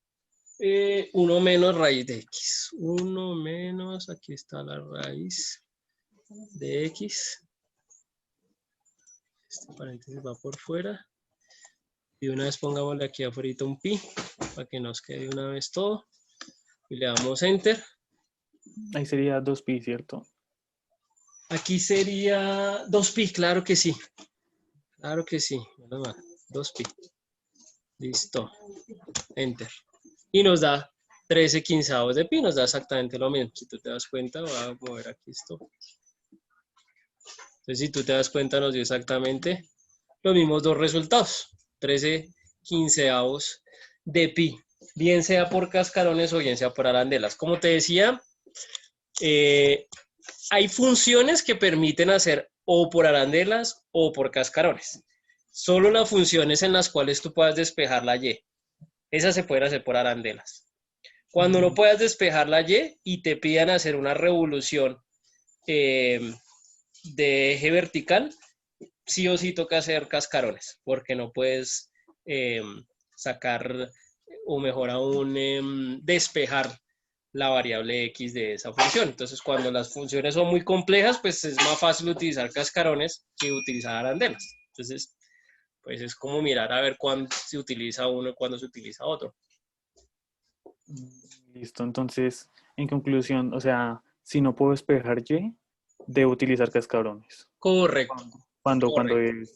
1 menos raíz de x. 1 menos, aquí está la raíz de x. Este paréntesis va por fuera. Y una vez pongámosle aquí afuera un pi, para que nos quede una vez todo. Y le damos enter. Ahí sería 2pi, ¿cierto? Aquí sería 2pi, claro que sí. Claro que sí. 2pi. Listo. Enter. Y nos da 13 quinceavos de pi, nos da exactamente lo mismo. Si tú te das cuenta, voy a mover aquí esto. Entonces, si tú te das cuenta, nos dio exactamente los mismos dos resultados. 13 quinceavos de pi. Bien sea por cascarones o bien sea por arandelas. Como te decía, hay funciones que permiten hacer o por arandelas o por cascarones. Solo las funciones en las cuales tú puedas despejar la y. Esas se pueden hacer por arandelas. Cuando no puedas despejar la y te pidan hacer una revolución de eje vertical, sí o sí toca hacer cascarones, porque no puedes sacar o mejor aún despejar la variable x de esa función. Entonces, cuando las funciones son muy complejas, pues es más fácil utilizar cascarones que utilizar arandelas. Entonces, pues es como mirar a ver cuándo se utiliza uno y cuándo se utiliza otro. Listo, entonces, en conclusión, o sea, si no puedo despejar y, debo utilizar cascarones. Correcto, Cuando correcto.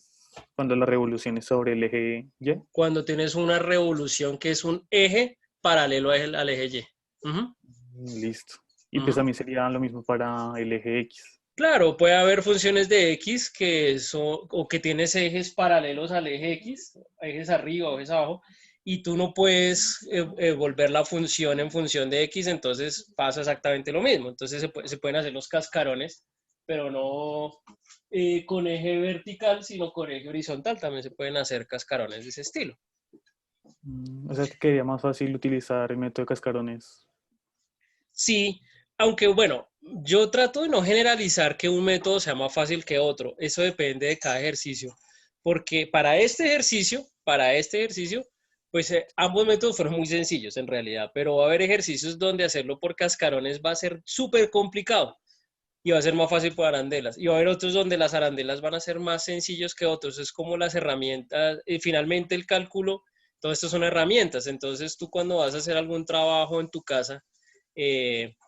cuando la revolución es sobre el eje y. Cuando tienes una revolución que es un eje paralelo al eje Y. Uh-huh. Listo. Y pues Uh-huh. también sería lo mismo para el eje X. Claro, puede haber funciones de X que son, o que tienes ejes paralelos al eje X, ejes arriba o ejes abajo, y tú no puedes volver la función en función de X, entonces pasa exactamente lo mismo. Entonces se pueden hacer los cascarones, pero no con eje vertical, sino con eje horizontal. También se pueden hacer cascarones de ese estilo. O sea que quedaría más fácil utilizar el método de cascarones. Sí, aunque bueno, yo trato de no generalizar que un método sea más fácil que otro. Eso depende de cada ejercicio. Porque para este ejercicio, pues ambos métodos fueron muy sencillos en realidad, pero va a haber ejercicios donde hacerlo por cascarones va a ser súper complicado y va a ser más fácil por arandelas. Y va a haber otros donde las arandelas van a ser más sencillos que otros. Es como las herramientas, finalmente el cálculo, todo esto son herramientas. Entonces tú cuando vas a hacer algún trabajo en tu casa,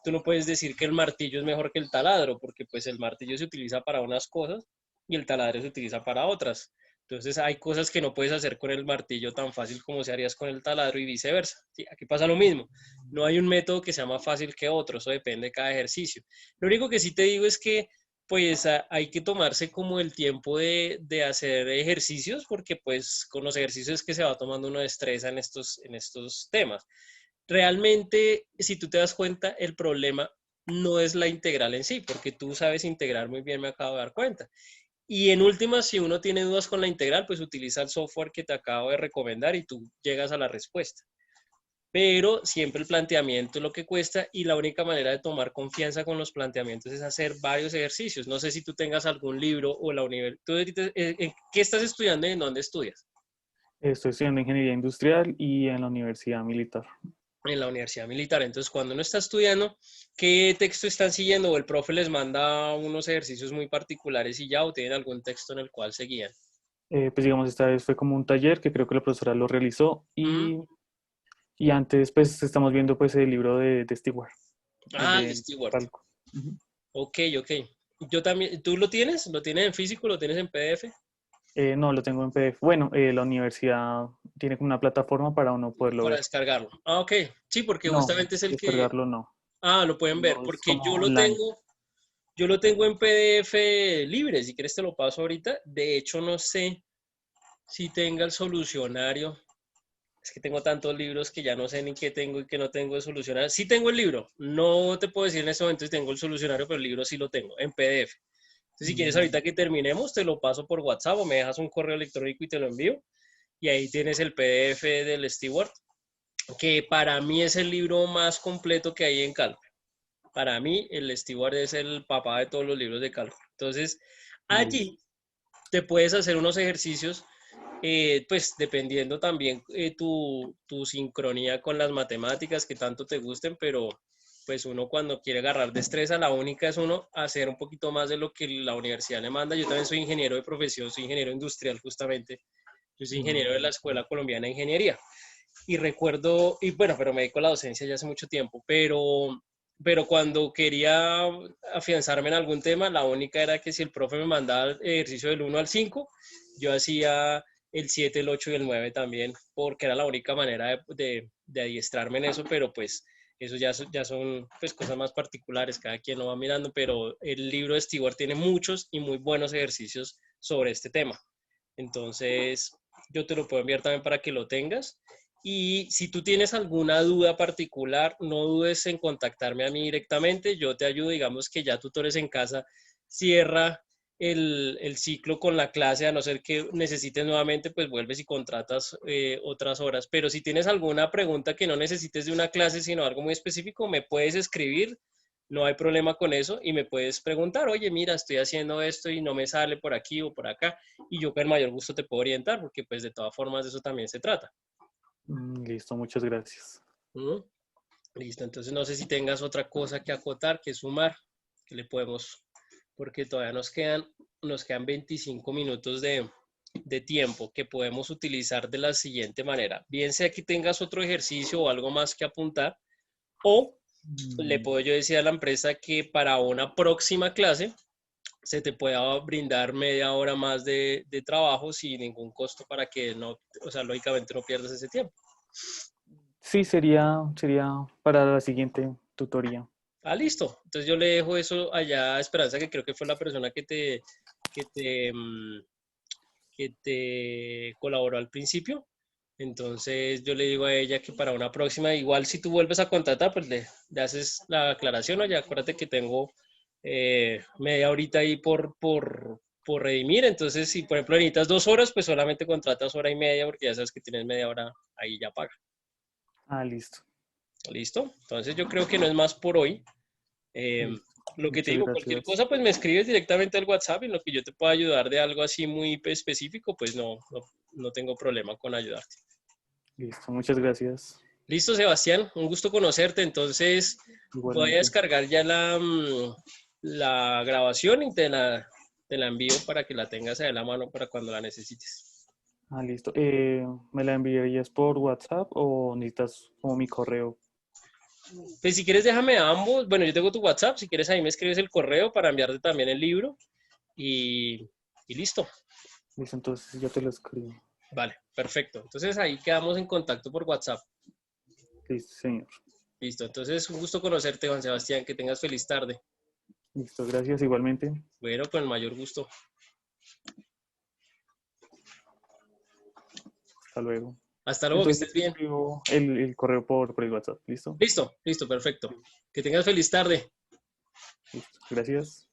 tú no puedes decir que el martillo es mejor que el taladro, porque pues el martillo se utiliza para unas cosas y el taladro se utiliza para otras. Entonces hay cosas que no puedes hacer con el martillo tan fácil como se harías con el taladro y viceversa. ¿Sí? Aquí pasa lo mismo. No hay un método que sea más fácil que otro, eso depende de cada ejercicio. Lo único que sí te digo es que pues hay que tomarse como el tiempo de hacer ejercicios, porque pues con los ejercicios es que se va tomando uno destreza en estos temas. Realmente, si tú te das cuenta, el problema no es la integral en sí, porque tú sabes integrar muy bien, me acabo de dar cuenta. Y en última, si uno tiene dudas con la integral, pues utiliza el software que te acabo de recomendar y tú llegas a la respuesta. Pero siempre el planteamiento es lo que cuesta y la única manera de tomar confianza con los planteamientos es hacer varios ejercicios. No sé si tú tengas algún libro o la universidad. ¿Qué estás estudiando y en dónde estudias? Estoy estudiando ingeniería industrial y en la Universidad Militar. En la universidad militar. Entonces, cuando uno está estudiando, ¿qué texto están siguiendo? ¿O el profe les manda unos ejercicios muy particulares y ya, o tienen algún texto en el cual seguían? Pues digamos, esta vez fue como un taller que creo que la profesora lo realizó ¿Mm? y antes pues estamos viendo pues el libro de Stewart, el Ah, el de de Stewart. cálculo. Ujú. Ok, ok. Yo también, ¿tú lo tienes? ¿Lo tienes en físico? ¿Lo tienes en PDF? No, lo tengo en PDF. Bueno, la universidad tiene como una plataforma para uno poderlo Para ver. descargarlo. Ah, ok. Sí, porque No, justamente es el que... descargarlo no. Ah, lo pueden ver, No, es porque como online. yo lo tengo en PDF libre, si quieres te lo paso ahorita. De hecho, no sé si tenga el solucionario. Es que tengo tantos libros que ya no sé ni qué tengo y qué no tengo de solucionario. Sí tengo el libro, no te puedo decir en este momento si tengo el solucionario, pero el libro sí lo tengo, en PDF. Entonces, si quieres Mm, ahorita que terminemos, te lo paso por WhatsApp o me dejas un correo electrónico y te lo envío. Y ahí tienes el PDF del Stewart, que para mí es el libro más completo que hay en Calpe. para mí el steward es el papá de todos los libros de cálculo. Entonces, Listo. allí te puedes hacer unos ejercicios, pues dependiendo también tu sincronía con las matemáticas que tanto te gusten, pero pues uno cuando quiere agarrar destreza, la única es uno hacer un poquito más de lo que la universidad le manda. Yo también soy ingeniero de profesión, soy ingeniero industrial justamente. Yo soy ingeniero de la Escuela Colombiana de Ingeniería. Y recuerdo, y bueno, pero me dedico a la docencia ya hace mucho tiempo, pero cuando quería afianzarme en algún tema, la única era que si el profe me mandaba el ejercicio del 1 al 5, yo hacía el 7, el 8 y el 9 también, porque era la única manera de adiestrarme en eso, pero pues eso ya son pues, cosas más particulares, cada quien lo va mirando, pero el libro de Stewart tiene muchos y muy buenos ejercicios sobre este tema. Entonces, yo te lo puedo enviar también para que lo tengas. Y si tú tienes alguna duda particular, no dudes en contactarme a mí directamente. Yo te ayudo, digamos que ya Tutores en Casa cierra el ciclo con la clase, a no ser que necesites nuevamente, pues vuelves y contratas otras horas. Pero si tienes alguna pregunta que no necesites de una clase, sino algo muy específico, me puedes escribir, no hay problema con eso, y me puedes preguntar, oye, mira, estoy haciendo esto y no me sale por aquí o por acá, y yo con el mayor gusto te puedo orientar, porque pues de todas formas de eso también se trata. Listo, muchas gracias. ¿Mm? Listo, entonces no sé si tengas otra cosa que acotar, que sumar, que le podemos, porque todavía nos quedan 25 minutos de tiempo que podemos utilizar de la siguiente manera. Bien sea que tengas otro ejercicio o algo más que apuntar, o le puedo yo decir a la empresa que para una próxima clase se te pueda brindar media hora más de trabajo sin ningún costo para que no, o sea, lógicamente no pierdas ese tiempo. Sí, sería para la siguiente tutoría. Ah, listo. Entonces yo le dejo eso allá a Esperanza, que creo que fue la persona que te, mm, que te colaboró al principio. Entonces yo le digo a ella que para una próxima, igual si tú vuelves a contratar, pues le haces la aclaración, o ya acuérdate que tengo media horita ahí por redimir. Entonces, si por ejemplo necesitas 2 horas, pues solamente contratas hora y media, porque ya sabes que tienes media hora ahí ya paga. Ah, listo. ¿Listo? Entonces yo creo que no es más por hoy. Eh, Listo. lo que te Muchas digo, cualquier gracias. cosa, pues me escribes directamente al WhatsApp, en lo que yo te pueda ayudar de algo así muy específico, pues no tengo problema con ayudarte. Listo, muchas gracias. Listo, Sebastián, un gusto conocerte. Entonces voy a Igualmente. descargar ya la grabación y te la envío para que la tengas ahí a la mano para cuando la necesites. Ah, listo. ¿Me la enviarías por WhatsApp o necesitas como mi correo? Pues si quieres déjame ambos. Bueno, yo tengo tu WhatsApp, si quieres ahí me escribes el correo para enviarte también el libro y listo. Listo, entonces yo te lo escribo. Vale, perfecto. Entonces ahí quedamos en contacto por WhatsApp. Listo, señor. Listo. Entonces, un gusto conocerte, Juan Sebastián. Que tengas feliz tarde. Listo, gracias igualmente. Bueno, con el mayor gusto. Hasta luego. Hasta luego, que Entonces estés te bien. escribo el correo por el WhatsApp. ¿Listo? Listo, listo, perfecto. Que tengas feliz tarde. Listo. Gracias.